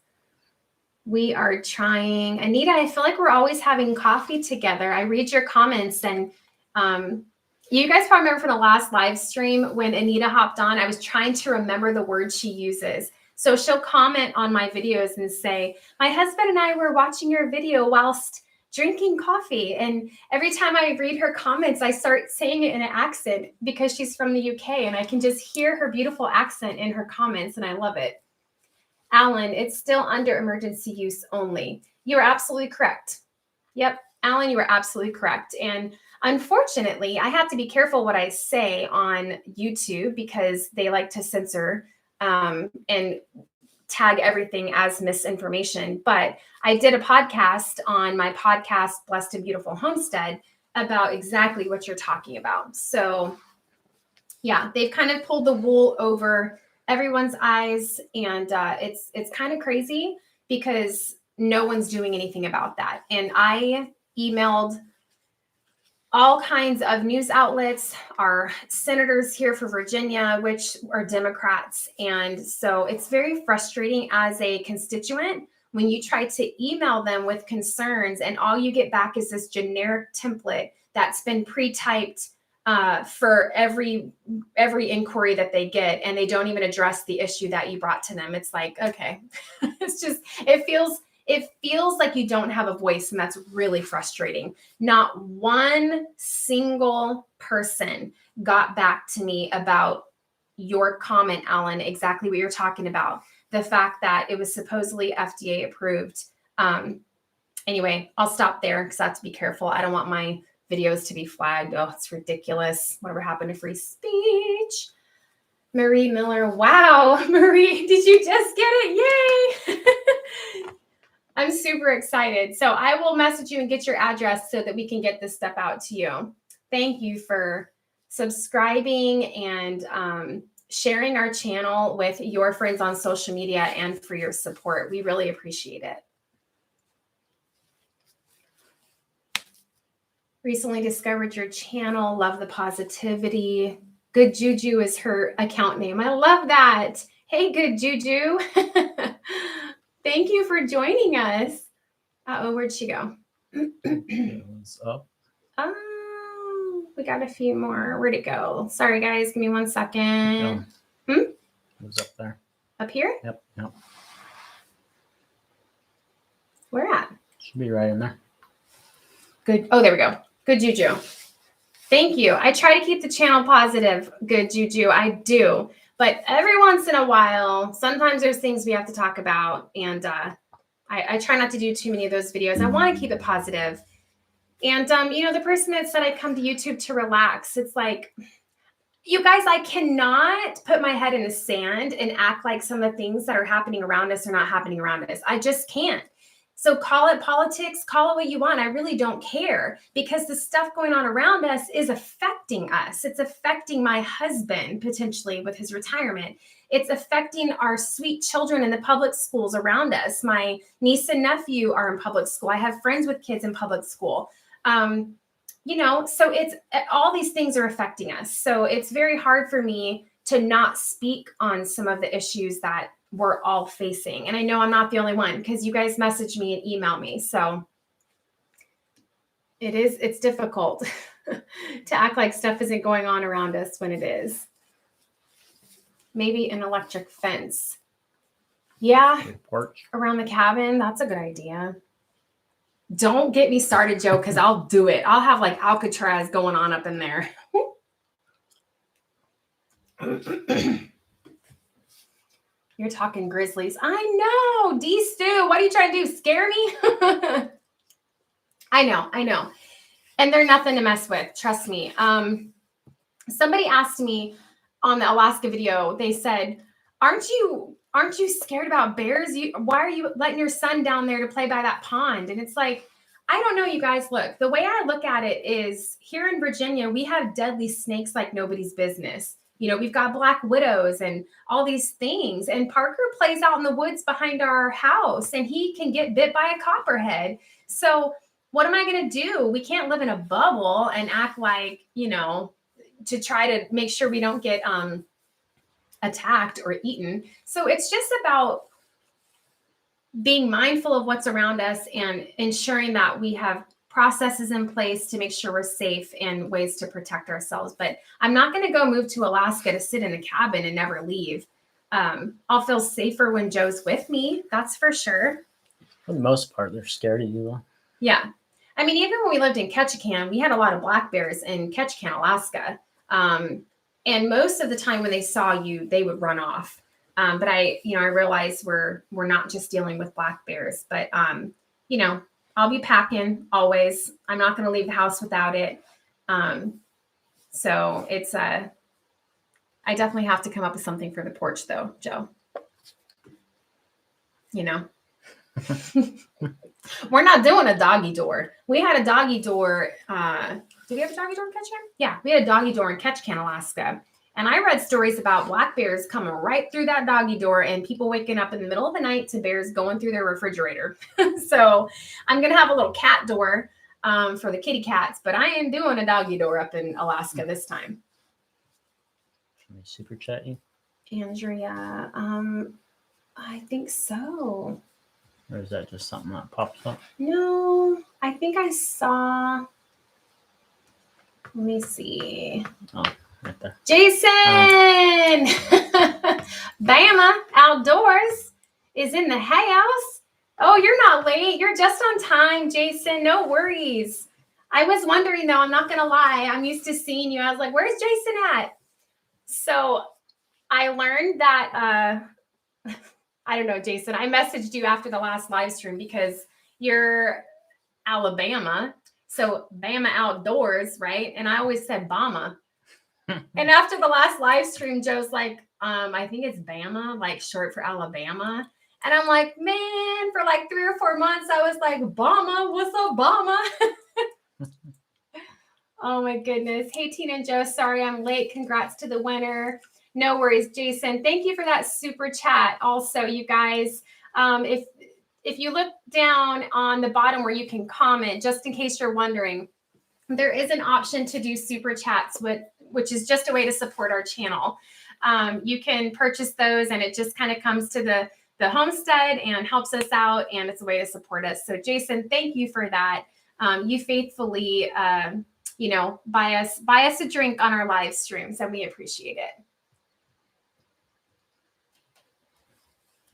We are trying. Anita, I feel like we're always having coffee together. I read your comments, and you guys probably remember from the last live stream when Anita hopped on, I was trying to remember the words she uses. So she'll comment on my videos and say, my husband and I were watching your video whilst drinking coffee. And every time I read her comments, I start saying it in an accent, because she's from the UK, and I can just hear her beautiful accent in her comments, and I love it. Alan, it's still under emergency use only. You're absolutely correct. Yep, Alan, you are absolutely correct. And unfortunately, I have to be careful what I say on YouTube, because they like to censor and tag everything as misinformation. But I did a podcast on my podcast, Blessed and Beautiful Homestead, about exactly what you're talking about. So yeah, they've kind of pulled the wool over everyone's eyes, and it's kind of crazy, because no one's doing anything about that. And I emailed all kinds of news outlets, our senators here for Virginia, which are Democrats. And so it's very frustrating as a constituent when you try to email them with concerns, and all you get back is this generic template that's been pre-typed for every inquiry that they get, and they don't even address the issue that you brought to them. It's like, okay, it's just, it feels like you don't have a voice, and that's really frustrating. Not one single person got back to me about your comment, Alan, exactly what you're talking about. The fact that it was supposedly FDA approved. Anyway, I'll stop there, because I have to be careful. I don't want my videos to be flagged. Oh, it's ridiculous. Whatever happened to free speech? Marie Miller. Wow, Marie, did you just get it? Yay. I'm super excited. So I will message you and get your address so that we can get this stuff out to you. Thank you for subscribing and sharing our channel with your friends on social media, and for your support. We really appreciate it. Recently discovered your channel. Love the positivity. Good Juju is her account name. I love that. Hey, Good Juju. Thank you for joining us. Uh-oh, where'd she go? It's up. Oh, we got a few more. Where'd it go? Sorry, guys. Give me 1 second. It was up there. Up here? Yep. Where at? Should be right in there. Good. Oh, there we go. Good Juju. Thank you. I try to keep the channel positive. Good Juju. I do. But every once in a while, sometimes there's things we have to talk about. And I try not to do too many of those videos. I want to keep it positive. And, the person that said I'd come to YouTube to relax, it's like, You guys, I cannot put my head in the sand and act like some of the things that are happening around us are not happening around us. I just can't. So call it politics, call it what you want. I really don't care, because the stuff going on around us is affecting us. It's affecting my husband potentially with his retirement. It's affecting our sweet children in the public schools around us. My niece and nephew are in public school. I have friends with kids in public school. So it's all these things are affecting us. So it's very hard for me to not speak on some of the issues that we're all facing. And I know I'm not the only one, because you guys message me and email me. So it's difficult to act like stuff isn't going on around us when it is. Maybe an electric fence. Yeah. Porch. Around the cabin. That's a good idea. Don't get me started, Joe, because I'll do it. I'll have like Alcatraz going on up in there. You're talking grizzlies. I know. D-Stew, what are you trying to do? Scare me? I know. And they're nothing to mess with. Trust me. Somebody asked me on the Alaska video, they said, aren't you scared about bears? Why are you letting your son down there to play by that pond? And it's like, I don't know, you guys. Look, the way I look at it is, here in Virginia, we have deadly snakes like nobody's business. We've got black widows and all these things. And Parker plays out in the woods behind our house, and he can get bit by a copperhead. So what am I going to do? We can't live in a bubble and act like, to try to make sure we don't get attacked or eaten. So it's just about being mindful of what's around us and ensuring that we have processes in place to make sure we're safe and ways to protect ourselves. But I'm not going to go move to Alaska to sit in a cabin and never leave. I'll feel safer when Joe's with me. That's for sure. For the most part, they're scared of you, though. Yeah. I mean, even when we lived in Ketchikan, we had a lot of black bears in Ketchikan, Alaska. And most of the time when they saw you, they would run off. But I realized we're not just dealing with black bears, but, I'll be packing always. I'm not going to leave the house without it. So it's, I definitely have to come up with something for the porch though, Joe. We're not doing a doggy door. We had a doggy door. Did we have a doggy door in Ketchikan? Yeah, we had a doggy door in Ketchikan, Alaska. And I read stories about black bears coming right through that doggy door and people waking up in the middle of the night to bears going through their refrigerator. So I'm going to have a little cat door for the kitty cats, but I ain't doing a doggy door up in Alaska this time. Can they super chat you? Andrea, I think so. Or is that just something that pops up? No, I think I saw. Let me see. Oh, right there. Jason! Bama Outdoors is in the house. Oh, you're not late. You're just on time, Jason. No worries. I was wondering, though, I'm not going to lie. I'm used to seeing you. I was like, where's Jason at? So I learned that, I don't know, Jason, I messaged you after the last live stream because you're Alabama. So Bama Outdoors, right? And I always said Bama. And after the last live stream, Joe's like, I think it's Bama, like short for Alabama. And I'm like, man, for like 3 or 4 months, I was like, Bama, what's up, Bama? Oh my goodness. Hey, Tina and Joe, sorry I'm late. Congrats to the winner. No worries, Jason. Thank you for that super chat. Also, you guys, if you look down on the bottom where you can comment, just in case you're wondering, there is an option to do super chats, which is just a way to support our channel. You can purchase those and it just kind of comes to the homestead and helps us out, and it's a way to support us. So Jason, thank you for that. You faithfully, buy us a drink on our live streams, and we appreciate it.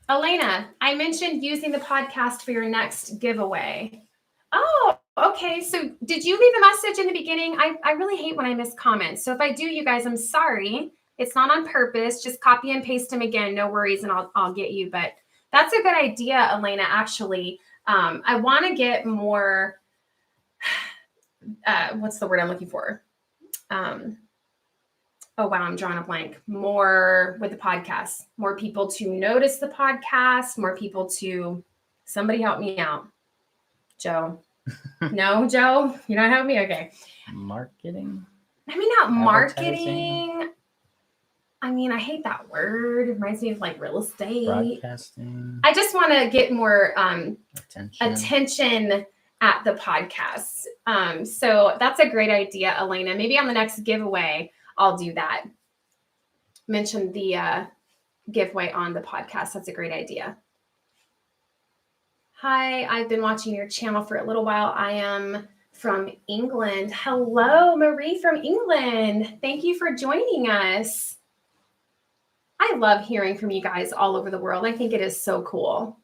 Elena, I mentioned using the podcast for your next giveaway. Oh, okay. So did you leave a message in the beginning? I really hate when I miss comments. So if I do, you guys, I'm sorry. It's not on purpose. Just copy and paste them again. No worries. And I'll get you. But that's a good idea, Elena, actually. I want to get more, what's the word I'm looking for? oh wow, I'm drawing a blank. More with the podcast, more people to notice the podcast, more people to, somebody help me out. Joe. No, Joe, you're not helping me? Okay. Marketing? I mean, not Advertising? marketing. I mean, I hate that word. It reminds me of like real estate. Broadcasting? I just want to get more Attention. at the podcast. So that's a great idea, Elena. Maybe on the next giveaway, I'll do that. Mention the giveaway on the podcast. That's a great idea. Hi, I've been watching your channel for a little while. I am from England. Hello, Marie from England. Thank you for joining us. I love hearing from you guys all over the world. I think it is so cool.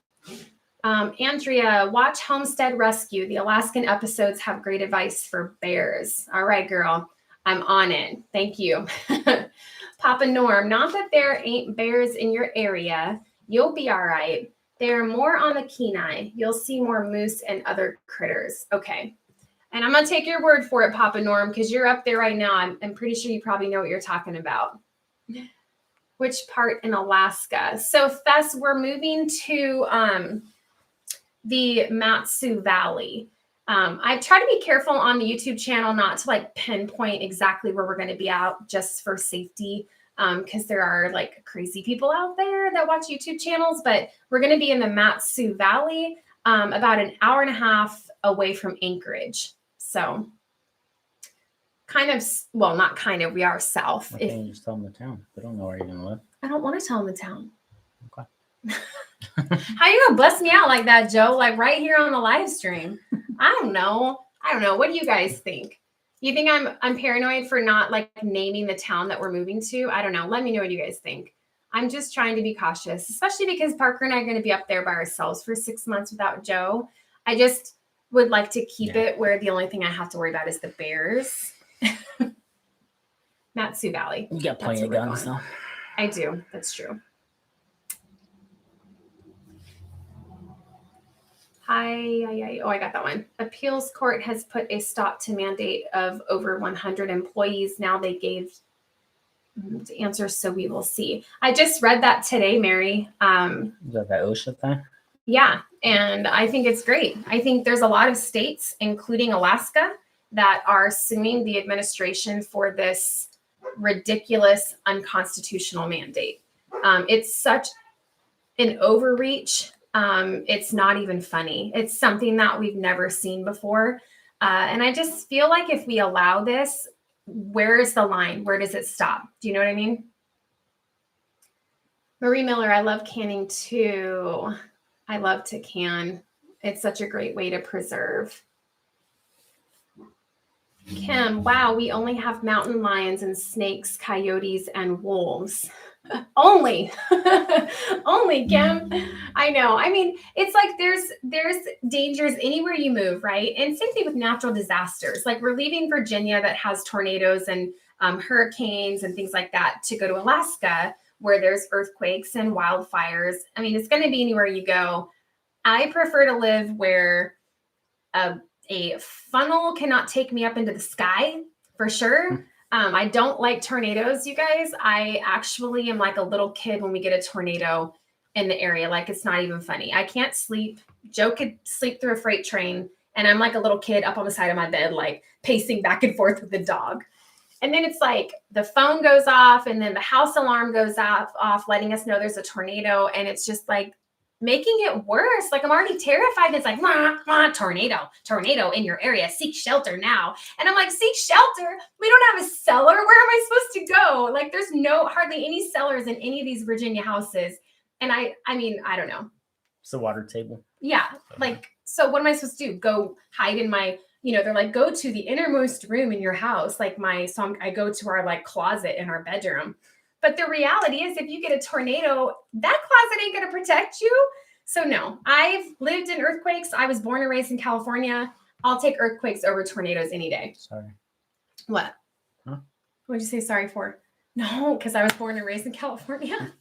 Andrea, watch Homestead Rescue. The Alaskan episodes have great advice for bears. All right, girl. I'm on it. Thank you. Papa Norm, not that there ain't bears in your area. You'll be all right. They're more on the Kenai. You'll see more moose and other critters. Okay. And I'm going to take your word for it, Papa Norm, because you're up there right now. I'm pretty sure you probably know what you're talking about. Which part in Alaska? So, Fess, we're moving to the Matsu Valley. I try to be careful on the YouTube channel not to like pinpoint exactly where we're going to be out just for safety, because there are like crazy people out there that watch YouTube channels. But we're going to be in the Matsu Valley, about an hour and a half away from Anchorage. So kind of, well, not kind of, we are south. Why can't you just tell them the town? They don't know where you're going to live. I don't want to tell them the town. Okay. How you gonna bust me out like that, Joe? Like right here on the live stream? I don't know. What do you guys think? You think I'm paranoid for not like naming the town that we're moving to? I don't know. Let me know what you guys think. I'm just trying to be cautious, especially because Parker and I are going to be up there by ourselves for 6 months without Joe. I just would like to keep it where the only thing I have to worry about is the bears. Matsu Valley. You got plenty of guns, though. I do. That's true. Hi. Oh, I got that one. Appeals court has put a stop to mandate of over 100 employees. Now they gave the answer, so we will see. I just read that today, Mary. Is that OSHA thing? Yeah, and I think it's great. I think there's a lot of states, including Alaska, that are suing the administration for this ridiculous, unconstitutional mandate. It's such an overreach. It's not even funny. It's something that we've never seen before. And I just feel like if we allow this, where is the line? Where does it stop? Do you know what I mean? Marie Miller, I love canning too. I love to can. It's such a great way to preserve. Kim, wow, we only have mountain lions and snakes, coyotes, and wolves. Only Kim. I know. I mean, it's like there's dangers anywhere you move, right? And same thing with natural disasters. Like we're leaving Virginia that has tornadoes and hurricanes and things like that to go to Alaska where there's earthquakes and wildfires. I mean, it's going to be anywhere you go. I prefer to live where a funnel cannot take me up into the sky, for sure. I don't like tornadoes, you guys. I actually am like a little kid when we get a tornado in the area. Like, it's not even funny. I can't sleep. Joe could sleep through a freight train, and I'm like a little kid up on the side of my bed, like pacing back and forth with the dog. And then it's like the phone goes off, and then the house alarm goes off, letting us know there's a tornado. And it's just like making it worse. Like I'm already terrified. It's like, tornado in your area. Seek shelter now. And I'm like, seek shelter? We don't have a cellar. Where am I supposed to go? Like there's hardly any cellars in any of these Virginia houses. And I mean, I don't know. It's the water table. Yeah. Like, so what am I supposed to do? Go hide in my, they're like, go to the innermost room in your house. Like I go to our like closet in our bedroom. But the reality is if you get a tornado, that closet ain't going to protect you. So no, I've lived in earthquakes. I was born and raised in California. I'll take earthquakes over tornadoes any day. Sorry. What? Huh? What'd you say sorry for? No, because I was born and raised in California.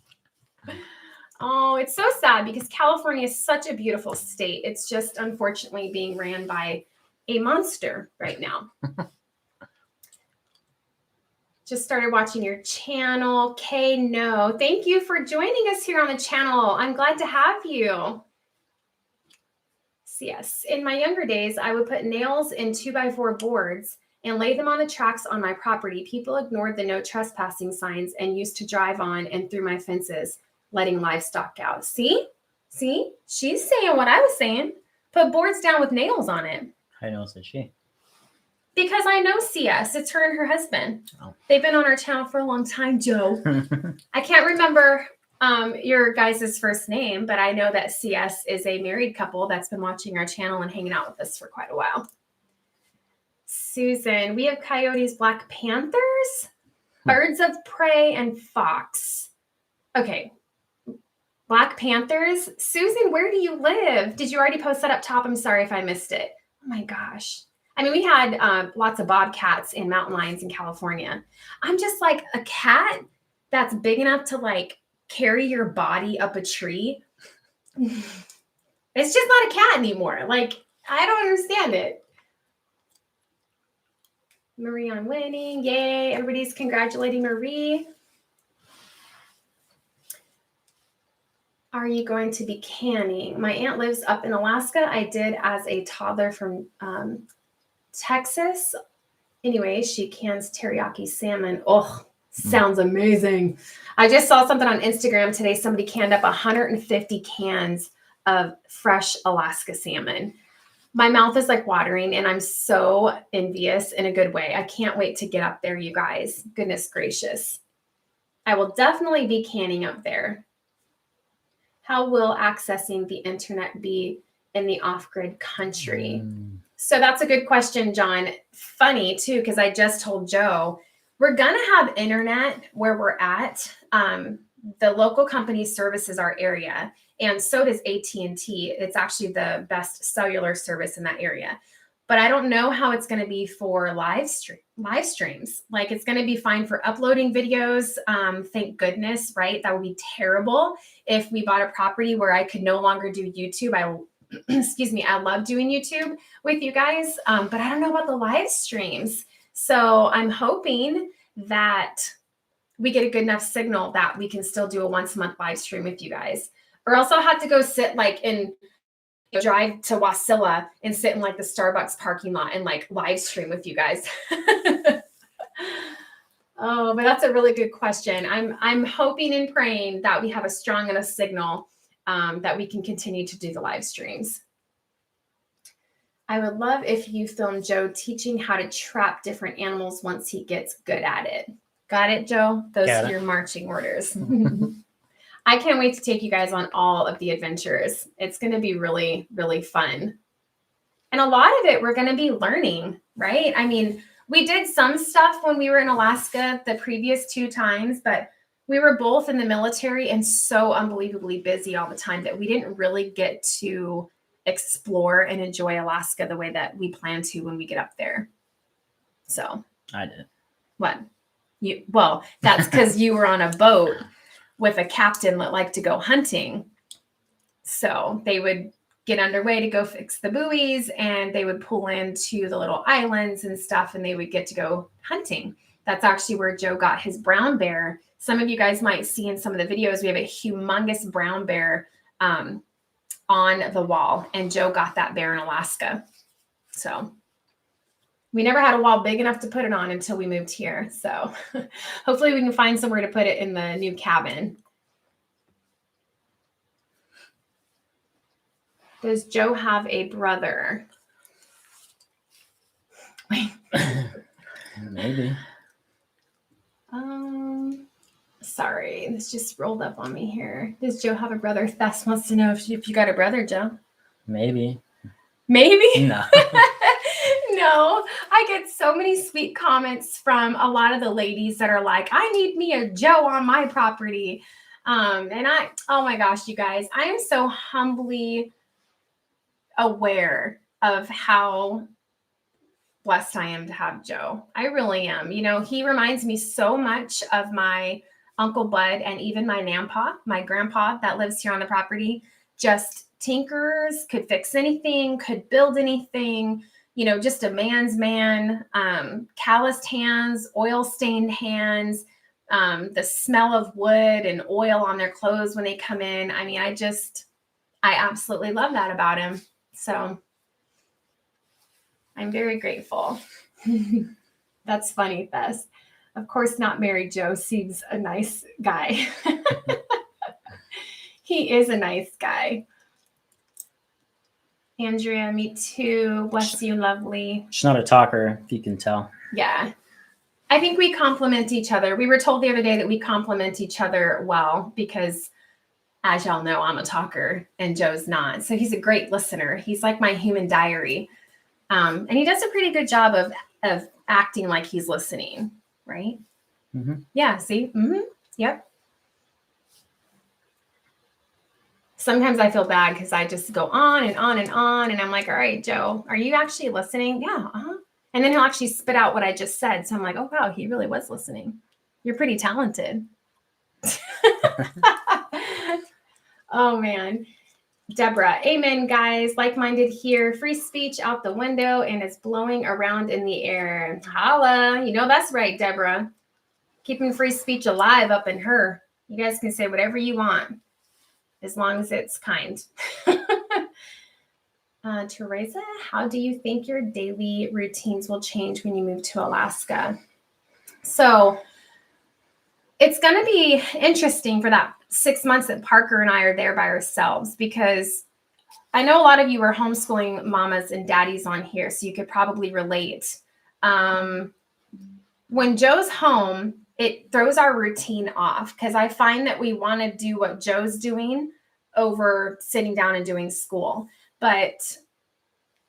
Oh, it's so sad because California is such a beautiful state. It's just unfortunately being ran by a monster right now. Just started watching your channel. Kay, no. Thank you for joining us here on the channel. I'm glad to have you. Yes. In my younger days, I would put nails in 2x4 boards and lay them on the tracks on my property. People ignored the no trespassing signs and used to drive on and through my fences, letting livestock out. See? She's saying what I was saying. Put boards down with nails on it. How else is she? Because I know CS. It's her and her husband. Oh. They've been on our channel for a long time, Joe. I can't remember your guys' first name, but I know that CS is a married couple that's been watching our channel and hanging out with us for quite a while. Susan, we have coyotes, black panthers, birds of prey, and fox. Okay. Black panthers. Susan, where do you live? Did you already post that up top? I'm sorry if I missed it. Oh my gosh. I mean, we had lots of bobcats and mountain lions in California. I'm just like, a cat that's big enough to like carry your body up a tree. It's just not a cat anymore. Like, I don't understand it. Marie on winning. Yay. Everybody's congratulating Marie. Are you going to be canning? My aunt lives up in Alaska. I did as a toddler from Texas. Anyway, she cans teriyaki salmon. Oh, sounds amazing. I just saw something on Instagram today. Somebody canned up 150 cans of fresh Alaska salmon. My mouth is like watering and I'm so envious in a good way. I can't wait to get up there, you guys. Goodness gracious. I will definitely be canning up there. How will accessing the internet be in the off-grid country? So that's a good question, John. Funny too, because I just told Joe, we're going to have internet where we're at. The local company services our area, and so does AT&T. It's actually the best cellular service in that area. But I don't know how it's going to be for live streams. Like, it's going to be fine for uploading videos. Thank goodness, right? That would be terrible if we bought a property where I could no longer do YouTube. Excuse me, I love doing YouTube with you guys, but I don't know about the live streams. So I'm hoping that we get a good enough signal that we can still do a once a month live stream with you guys. Or else I'll have to go sit like in drive to Wasilla and sit in like the Starbucks parking lot and like live stream with you guys. Oh, but that's a really good question. I'm hoping and praying that we have a strong enough signal that we can continue to do the live streams. I would love if you filmed Joe teaching how to trap different animals once he gets good at it. Got it, Joe? Those are your marching orders. I can't wait to take you guys on all of the adventures. It's going to be really, really fun. And a lot of it we're going to be learning, right? I mean, we did some stuff when we were in Alaska the previous 2 times, but we were both in the military and so unbelievably busy all the time that we didn't really get to explore and enjoy Alaska the way that we plan to when we get up there. So I did. What? Well, that's because you were on a boat with a captain that liked to go hunting. So they would get underway to go fix the buoys and they would pull into the little islands and stuff and they would get to go hunting. That's actually where Joe got his brown bear. Some of you guys might see in some of the videos, we have a humongous brown bear on the wall, and Joe got that bear in Alaska. So we never had a wall big enough to put it on until we moved here. So hopefully we can find somewhere to put it in the new cabin. Does Joe have a brother? Wait. Maybe. Sorry, this just rolled up on me here. Does Joe have a brother? Thess wants to know if you got a brother, Joe. Maybe. Maybe? No. No. I get so many sweet comments from a lot of the ladies that are like, I need me a Joe on my property. Oh my gosh, you guys, I am so humbly aware of how blessed I am to have Joe. I really am. You know, he reminds me so much of my Uncle Bud and even my Nampa, my grandpa that lives here on the property. Just tinkers, could fix anything, could build anything, just a man's man, calloused hands, oil stained hands, the smell of wood and oil on their clothes when they come in. I mean, I absolutely love that about him. So I'm very grateful. That's funny, Fess. Of course, not Mary Joe seems a nice guy. He is a nice guy. Andrea, me too. Bless you, lovely. She's not a talker, if you can tell. Yeah. I think we complement each other. We were told the other day that we complement each other well because, as y'all know, I'm a talker and Joe's not. So he's a great listener. He's like my human diary. And he does a pretty good job of acting like he's listening, right? Mm-hmm. Yeah, see? Mm-hmm. Yep. Sometimes I feel bad because I just go on and on and on. And I'm like, all right, Joe, are you actually listening? Yeah. Uh-huh. And then he'll actually spit out what I just said. So I'm like, oh, wow, he really was listening. You're pretty talented. Oh, man. Deborah, amen, guys. Like-minded here. Free speech out the window and it's blowing around in the air. Holla. That's right, Deborah. Keeping free speech alive up in her. You guys can say whatever you want as long as it's kind. Teresa, how do you think your daily routines will change when you move to Alaska? So it's going to be interesting for that 6 months that Parker and I are there by ourselves, because I know a lot of you are homeschooling mamas and daddies on here, so you could probably relate. When Joe's home, it throws our routine off because I find that we want to do what Joe's doing over sitting down and doing school. But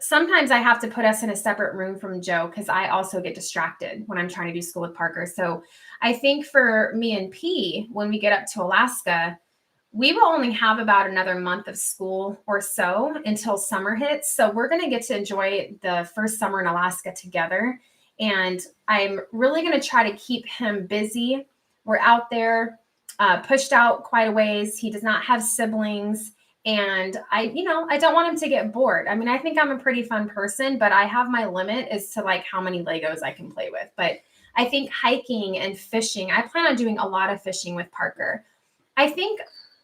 sometimes I have to put us in a separate room from Joe because I also get distracted when I'm trying to do school with Parker. So I think for me and P, when we get up to Alaska, we will only have about another month of school or so until summer hits. So we're going to get to enjoy the first summer in Alaska together. And I'm really going to try to keep him busy. We're out there, pushed out quite a ways. He does not have siblings. And I don't want him to get bored. I mean, I think I'm a pretty fun person, but I have my limit as to like how many Legos I can play with. But I think hiking and fishing, I plan on doing a lot of fishing with Parker. I think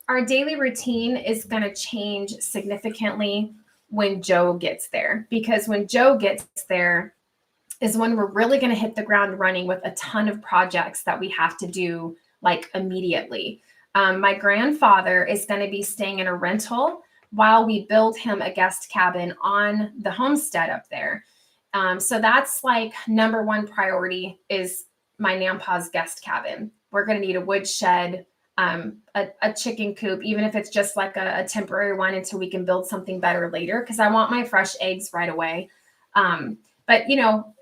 our daily routine is going to change significantly when Joe gets there, because when Joe gets there is when we're really going to hit the ground running with a ton of projects that we have to do like immediately. My grandfather is going to be staying in a rental while we build him a guest cabin on the homestead up there. So that's like number one priority is my Nampa's guest cabin. We're going to need a wood shed, a chicken coop, even if it's just like a temporary one until we can build something better later, because I want my fresh eggs right away. But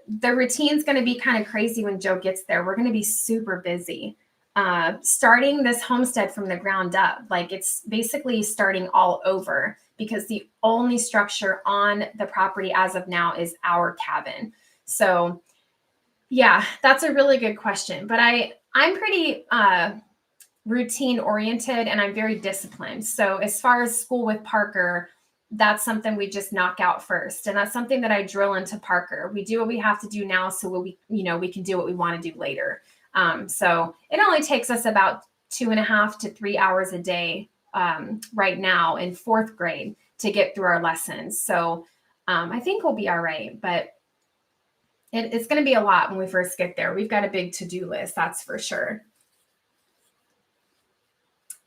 the routine's going to be kind of crazy when Joe gets there. We're going to be super busy. Starting this homestead from the ground up. Like it's basically starting all over because the only structure on the property as of now is our cabin. So yeah, that's a really good question. But I'm pretty routine oriented and I'm very disciplined. So as far as school with Parker, that's something we just knock out first. And that's something that I drill into Parker. We do what we have to do now so we can do what we want to do later. So it only takes us about 2.5 to 3 hours a day right now in 4th grade to get through our lessons. So I think we'll be all right, but it's going to be a lot when we first get there. We've got a big to-do list, that's for sure.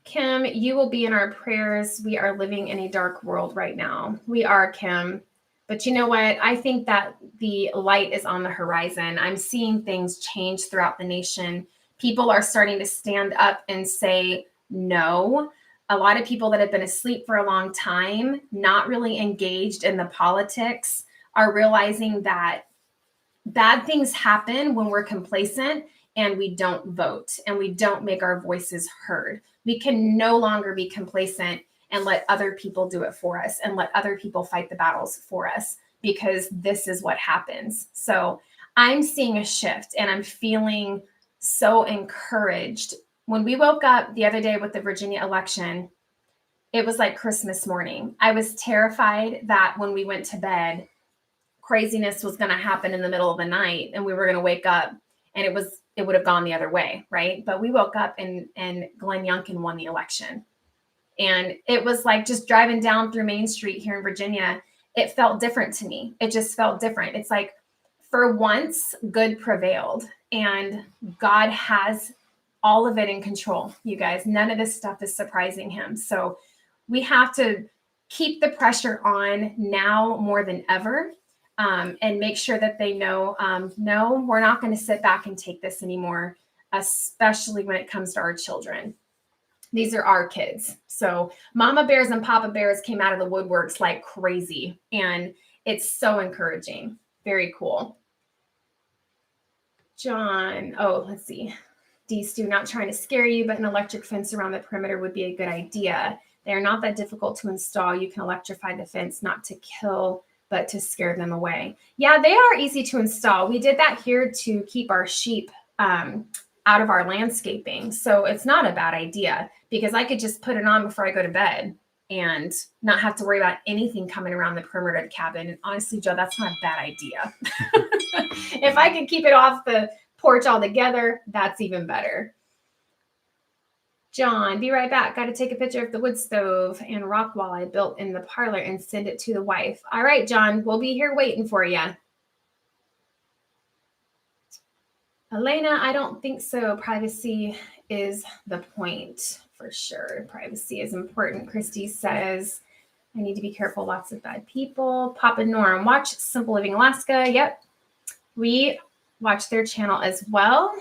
Kim, you will be in our prayers. We are living in a dark world right now. We are, Kim. But you know what? I think that the light is on the horizon. I'm seeing things change throughout the nation. People are starting to stand up and say no. A lot of people that have been asleep for a long time, not really engaged in the politics, are realizing that bad things happen when we're complacent and we don't vote and we don't make our voices heard. We can no longer be complacent and let other people do it for us and let other people fight the battles for us, because this is what happens. So I'm seeing a shift and I'm feeling so encouraged. When we woke up the other day with the Virginia election, it was like Christmas morning. I was terrified that when we went to bed, craziness was going to happen in the middle of the night and we were going to wake up and it would have gone the other way, right? But we woke up and Glenn Youngkin won the election. And it was like just driving down through Main Street here in Virginia, it felt different to me. It just felt different. It's like, for once, good prevailed, and God has all of it in control, you guys. None of this stuff is surprising him. So we have to keep the pressure on now more than ever, and make sure that they know, no, we're not going to sit back and take this anymore, especially when it comes to our children. These are our kids. So Mama Bears and Papa Bears came out of the woodworks like crazy, and it's so encouraging. Very cool. John, let's see. D. Stu, not trying to scare you, but an electric fence around the perimeter would be a good idea. They are not that difficult to install. You can electrify the fence, not to kill, but to scare them away. Yeah, they are easy to install. We did that here to keep our sheep out of our landscaping. So it's not a bad idea, because I could just put it on before I go to bed and not have to worry about anything coming around the perimeter of the cabin. And honestly, Joe, that's not a bad idea. If I could keep it off the porch altogether, that's even better. John, be right back. Got to take a picture of the wood stove and rock wall I built in the parlor and send it to the wife. All right, John, we'll be here waiting for you. Elena, I don't think so. Privacy is the point for sure. Privacy is important. Christy says, I need to be careful. Lots of bad people. Papa Norm, watch Simple Living Alaska. Yep. We watch their channel as well.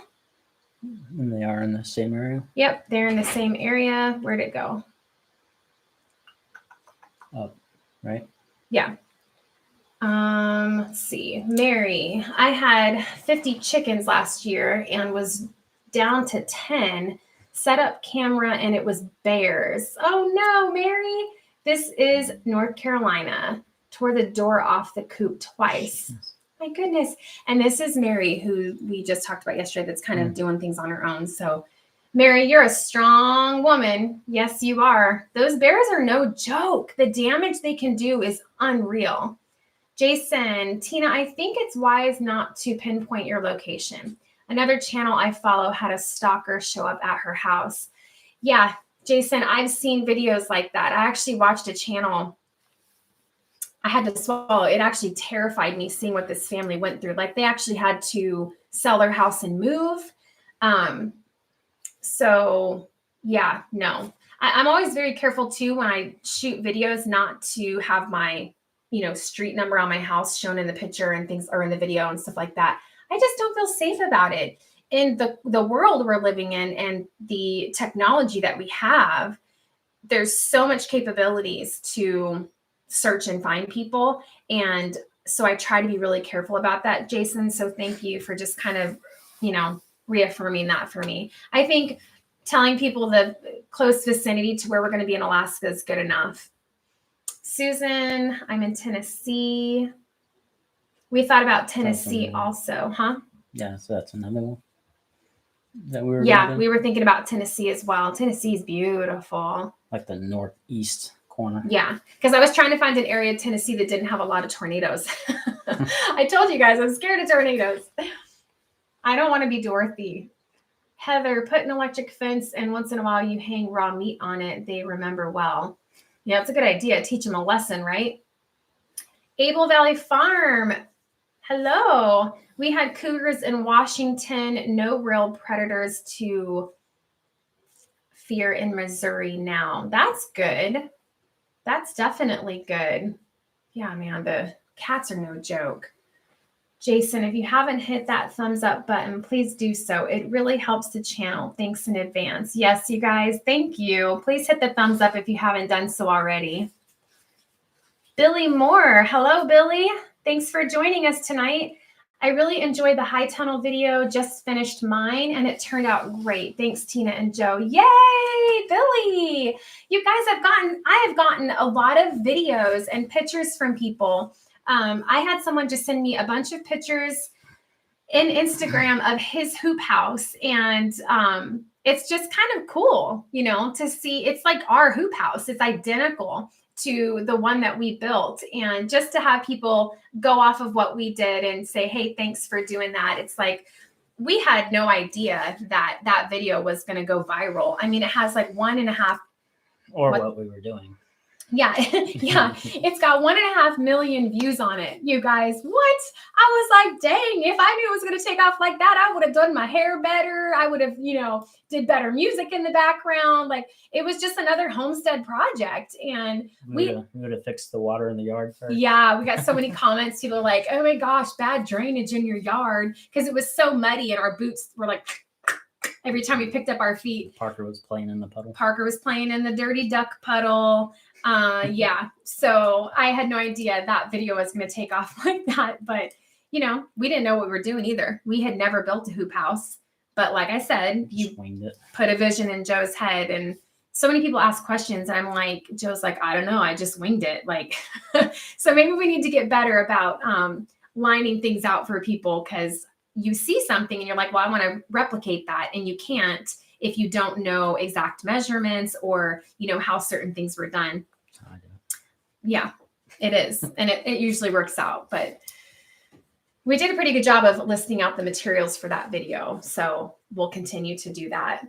And they are in the same area? Yep, they're in the same area. Where'd it go? Up, right? Yeah. Let's see. Mary, I had 50 chickens last year and was down to 10. Set up camera and it was bears. Oh no, Mary. This is North Carolina. Tore the door off the coop twice. My goodness. And this is Mary, who we just talked about yesterday, that's kind of doing things on her own. So Mary, you're a strong woman. Yes, you are. Those bears are no joke. The damage they can do is unreal. Jason, Tina, I think it's wise not to pinpoint your location. Another channel I follow had a stalker show up at her house. Yeah, Jason, I've seen videos like that. I actually watched a channel. I had to swallow. It actually terrified me seeing what this family went through. Like, they actually had to sell their house and move. So yeah, no. I'm always very careful too when I shoot videos not to have my, street number on my house shown in the picture and things, or in the video and stuff like that. I just don't feel safe about it. In the world we're living in and the technology that we have, there's so much capabilities to search and find people. And so I try to be really careful about that, Jason. So thank you for just kind of, reaffirming that for me. I think telling people the close vicinity to where we're going to be in Alaska is good enough. Susan, I'm in Tennessee. We thought about Tennessee also, huh? Yeah, so that's another one that we were we were thinking about Tennessee as well. Tennessee's beautiful. Like the northeast corner. Yeah, because I was trying to find an area of Tennessee that didn't have a lot of tornadoes. I told you guys, I'm scared of tornadoes. I don't want to be Dorothy. Heather, put an electric fence, and once in a while you hang raw meat on it. They remember well. Yeah, it's a good idea. Teach them a lesson, right? Able Valley Farm. Hello. We had cougars in Washington. No real predators to fear in Missouri now. That's good. That's definitely good. Yeah, man, the cats are no joke. Jason, if you haven't hit that thumbs up button, please do so. It really helps the channel. Thanks in advance. Yes, you guys, thank you. Please hit the thumbs up if you haven't done so already. Billy Moore. Hello, Billy. Thanks for joining us tonight. I really enjoyed the high tunnel video. Just finished mine and it turned out great. Thanks, Tina and Joe. Yay, Billy. You guys I have gotten a lot of videos and pictures from people. I had someone just send me a bunch of pictures in Instagram of his hoop house. And it's just kind of cool, to see. It's like our hoop house. It's identical. to the one that we built. And just to have people go off of what we did and say, hey, thanks for doing that. It's like, we had no idea that that video was going to go viral. I mean, it has like 1.5. Or what we were doing. Yeah. Yeah. It's got 1.5 million views on it. You guys, what? I was like, dang, if I knew it was going to take off like that, I would have done my hair better. I would have, did better music in the background. Like, it was just another homestead project. And we would have fixed the water in the yard first. Yeah. We got so many comments. People are like, oh my gosh, bad drainage in your yard. Because it was so muddy and our boots were like, every time we picked up our feet. Parker was playing in the puddle. Parker was playing in the dirty duck puddle. Yeah. So I had no idea that video was going to take off like that. But, we didn't know what we were doing either. We had never built a hoop house. But like I said, you put a vision in Joe's head. And so many people ask questions. And I'm like, Joe's like, I don't know. I just winged it. Like, so maybe we need to get better about lining things out for people, because you see something and you're like, well, I want to replicate that. And you can't if you don't know exact measurements or, how certain things were done. Yeah, it is. And it usually works out. But we did a pretty good job of listing out the materials for that video. So we'll continue to do that.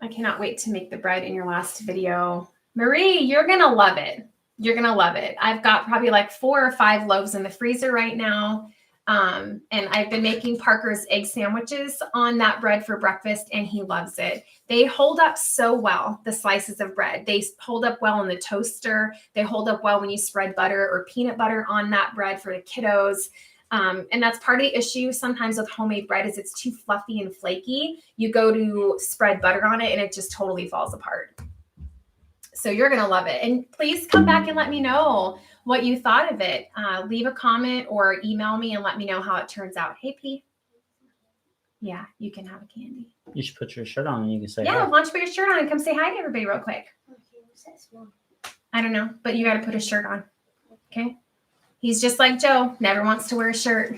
I cannot wait to make the bread in your last video. Marie, you're going to love it. You're going to love it. I've got probably like 4 or 5 loaves in the freezer right now. And I've been making Parker's egg sandwiches on that bread for breakfast, and he loves it. They hold up so well, the slices of bread. They hold up well in the toaster. They hold up well when you spread butter or peanut butter on that bread for the kiddos. And that's part of the issue sometimes with homemade bread is it's too fluffy and flaky. You go to spread butter on it and it just totally falls apart. So you're going to love it. And please come back and let me know what you thought of it. Leave a comment or email me and let me know how it turns out. Hey, P. Yeah, you can have a candy. You should put your shirt on and you can say hi. hi. Why don't you put your shirt on and come say hi to everybody real quick? Okay, what's that smell? I don't know, but you got to put a shirt on. Okay? He's just like Joe, never wants to wear a shirt.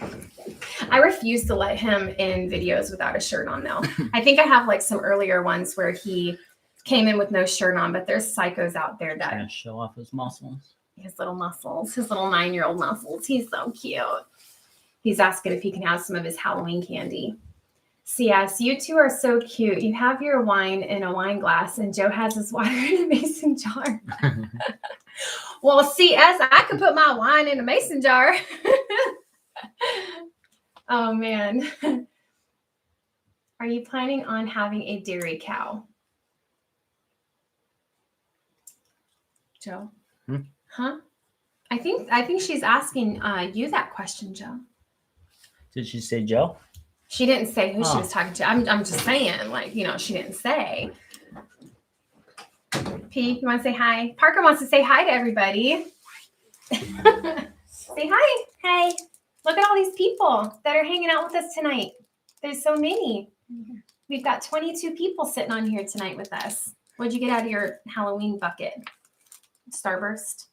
I refuse to let him in videos without a shirt on, though. I think I have like some earlier ones where he came in with no shirt on, but there's psychos out there that trying to show off his muscles. His little muscles, his little 9-year-old muscles. He's so cute. He's asking if he can have some of his Halloween candy. CS, you two are so cute. You have your wine in a wine glass, and Joe has his water in a mason jar. Well, CS, I could put my wine in a mason jar. Oh, man. Are you planning on having a dairy cow? Joe? Huh? I think she's asking you that question, Joe. Did she say Joe? She didn't say who she was talking to. I'm just saying, like, she didn't say. P, you want to say hi? Parker wants to say hi to everybody. Say hi. Hey. Look at all these people that are hanging out with us tonight. There's so many. We've got 22 people sitting on here tonight with us. What'd you get out of your Halloween bucket? Starburst.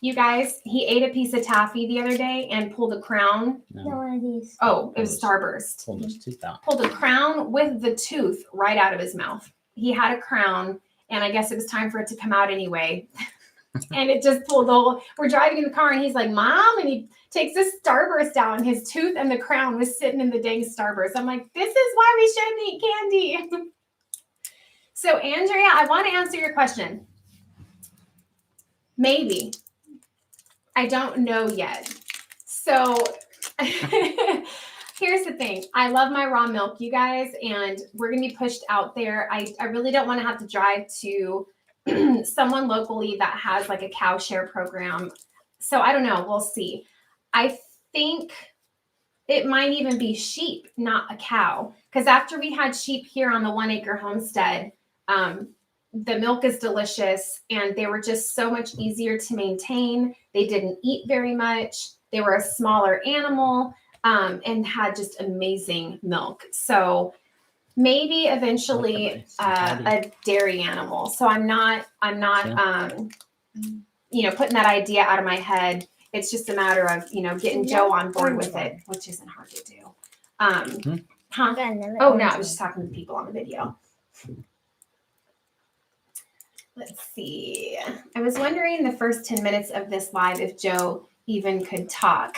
You guys, he ate a piece of taffy the other day and pulled a crown. No, one of these. Oh, it was Starburst. Pulled his tooth out. Pulled a crown with the tooth right out of his mouth. He had a crown, and I guess it was time for it to come out anyway. And it just pulled the whole. We're driving in the car, and he's like, "Mom," and he takes this Starburst out, and his tooth and the crown was sitting in the dang Starburst. I'm like, this is why we shouldn't eat candy. So, Andrea, I want to answer your question. Maybe. I don't know yet. So here's the thing. I love my raw milk, you guys, and we're going to be pushed out there. I really don't want to have to drive to someone locally that has like a cow share program. So I don't know. We'll see. I think it might even be sheep, not a cow. Because after we had sheep here on the 1-acre homestead, the milk is delicious, and they were just so much easier to maintain. They didn't eat very much. They were a smaller animal, and had just amazing milk. So maybe eventually a dairy animal. So I'm not putting that idea out of my head. It's just a matter of, getting Joe on board with it, which isn't hard to do. Oh, no, I was just talking to people on the video. Let's see. I was wondering the first 10 minutes of this live if Joe even could talk.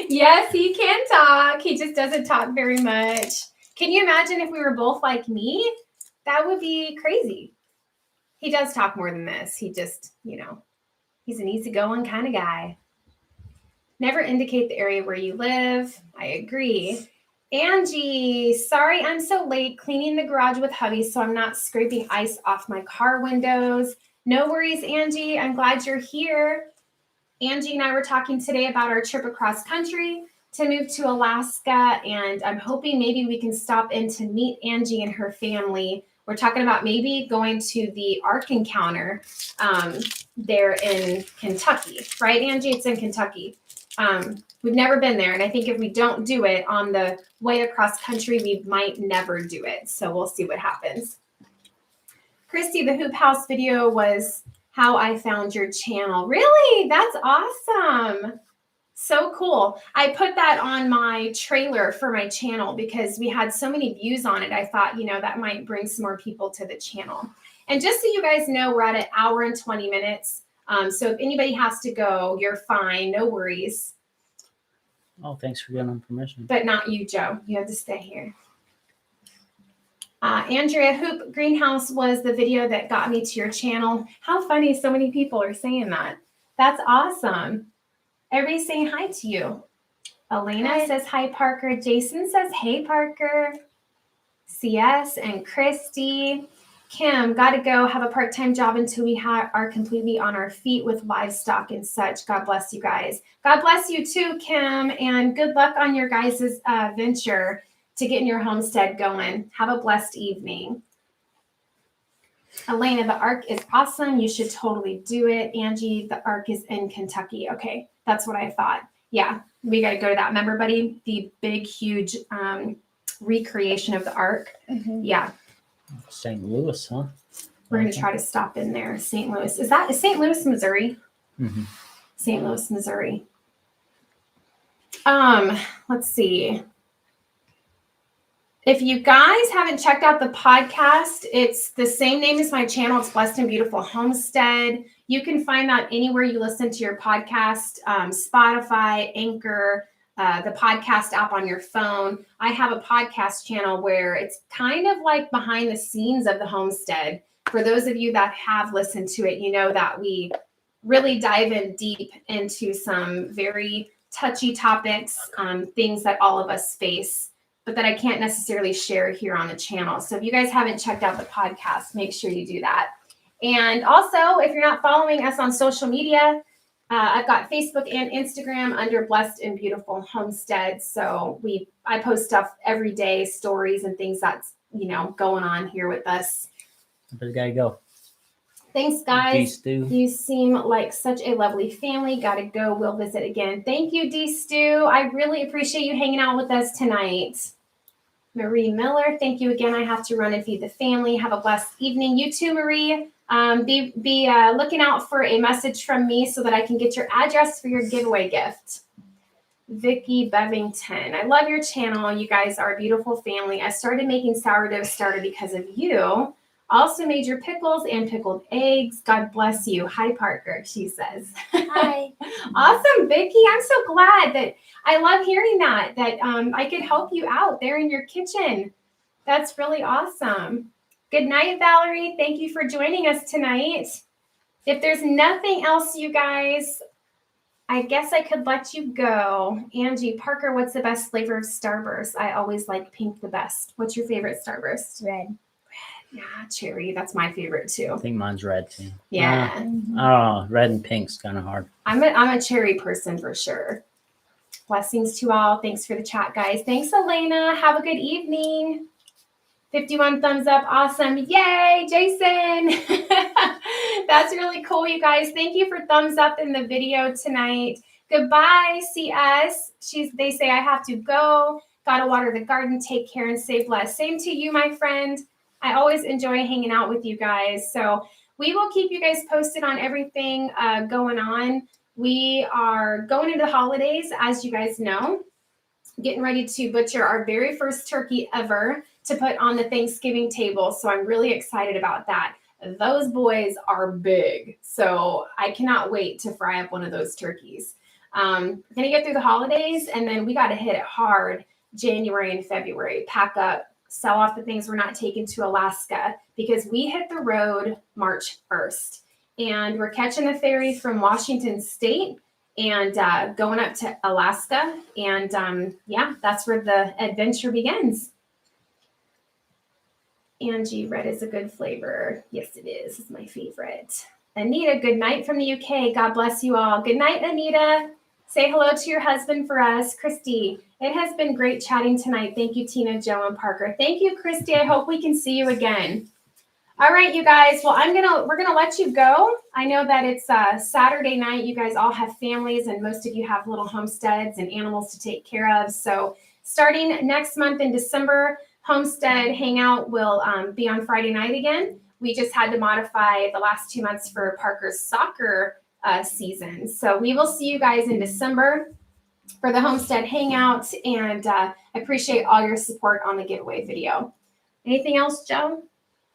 Yes, he can talk. He just doesn't talk very much. Can you imagine if we were both like me? That would be crazy. He does talk more than this. He just, he's an easygoing kind of guy. Never indicate the area where you live. I agree. Angie, sorry I'm so late cleaning the garage with hubby so I'm not scraping ice off my car windows. No worries, Angie. I'm glad you're here. Angie and I were talking today about our trip across country to move to Alaska, and I'm hoping maybe we can stop in to meet Angie and her family. We're talking about maybe going to the Ark Encounter there in Kentucky, right, Angie? It's in Kentucky. We've never been there, and I think if we don't do it on the way across country, we might never do it. So we'll see what happens. Christy, the Hoop House video was how I found your channel. Really? That's awesome. So cool. I put that on my trailer for my channel because we had so many views on it. I thought, that might bring some more people to the channel. And just so you guys know, we're at an hour and 20 minutes. So if anybody has to go, you're fine. No worries. Oh, thanks for giving them permission. But not you, Joe. You have to stay here. Andrea, Hoop Greenhouse was the video that got me to your channel. How funny so many people are saying that. That's awesome. Everybody's saying hi to you. Elena says hi, Parker. Jason says hey, Parker. CS and Christy. Kim, got to go have a part-time job until we are completely on our feet with livestock and such. God bless you guys. God bless you too, Kim, and good luck on your guys' venture to getting your homestead going. Have a blessed evening. Elena, the Ark is awesome. You should totally do it. Angie, the Ark is in Kentucky. Okay, that's what I thought. Yeah, we got to go to that. Remember, buddy, the big, huge recreation of the Ark? Mm-hmm. Yeah. St. Louis, huh? We're going to try to stop in there. St. Louis. Is St. Louis, Missouri? Mm-hmm. St. Louis, Missouri. Let's see. If you guys haven't checked out the podcast, it's the same name as my channel. It's Blessed and Beautiful Homestead. You can find that anywhere you listen to your podcast, Spotify, Anchor, the podcast app on your phone. I have a podcast channel where it's kind of like behind the scenes of the homestead. For those of you that have listened to it, you know that we really dive in deep into some very touchy topics, things that all of us face, but that I can't necessarily share here on the channel. So if you guys haven't checked out the podcast, make sure you do that. And also, if you're not following us on social media, I've got Facebook and Instagram under Blessed and Beautiful Homestead. So I post stuff every day, stories and things that's, going on here with us. But you gotta go. Thanks, guys. You seem like such a lovely family. Gotta go. We'll visit again. Thank you, D. Stu. I really appreciate you hanging out with us tonight. Marie Miller, thank you again. I have to run and feed the family. Have a blessed evening. You too, Marie. Be looking out for a message from me so that I can get your address for your giveaway gift. Vicki Bevington, I love your channel. You guys are a beautiful family. I started making sourdough starter because of you. Also made your pickles and pickled eggs. God bless you. Hi, Parker, she says. Hi. Awesome, Vicki. I'm so glad that I love hearing that I could help you out there in your kitchen. That's really awesome. Good night, Valerie. Thank you for joining us tonight. If there's nothing else, you guys, I guess I could let you go. Angie, Parker, what's the best flavor of Starburst? I always like pink the best. What's your favorite Starburst? Red. Yeah, cherry. That's my favorite too. I think mine's red too. Yeah. I don't know. Red and pink's kind of hard. I'm a cherry person for sure. Blessings to all. Thanks for the chat, guys. Thanks, Elena. Have a good evening. 51 thumbs up. Awesome. Yay, Jason. That's really cool, you guys. Thank you for thumbs up in the video tonight. Goodbye, CS. They say I have to go. Gotta water the garden. Take care and stay blessed. Same to you, my friend. I always enjoy hanging out with you guys. So we will keep you guys posted on everything going on. We are going into the holidays, as you guys know, getting ready to butcher our very first turkey ever to put on the Thanksgiving table. So I'm really excited about that. those boys are big. So I cannot wait to fry up one of those turkeys. We're going to get through the holidays, and then we got to hit it hard January and February. Pack up, sell off the things we're not taking to Alaska, because we hit the road March 1st. And we're catching the ferry from Washington State and going up to Alaska. And yeah, that's where the adventure begins. Angie, red is a good flavor. Yes, it is. It's my favorite. Anita, good night from the UK. God bless you all. Good night, Anita. Say hello to your husband for us. Christy, it has been great chatting tonight. Thank you, Tina, Joe, and Parker. Thank you, Christy. I hope we can see you again. All right, you guys. Well, we're gonna let you go. I know that it's Saturday night. You guys all have families, and most of you have little homesteads and animals to take care of. So starting next month in December, Homestead Hangout will be on Friday night again. We just had to modify the last 2 months for Parker's soccer season. So we will see you guys in December for the Homestead Hangout, and I appreciate all your support on the giveaway video. Anything else, Joe?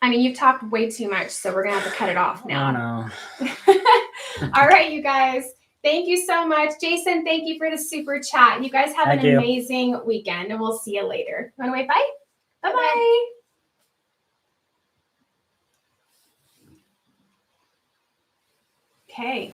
I mean, you've talked way too much, so we're going to have to cut it off now. Oh, no. All right, you guys. Thank you so much. Jason, thank you for the super chat. You guys have an amazing weekend, and we'll see you later. Want to wave bye? Bye-bye. Okay.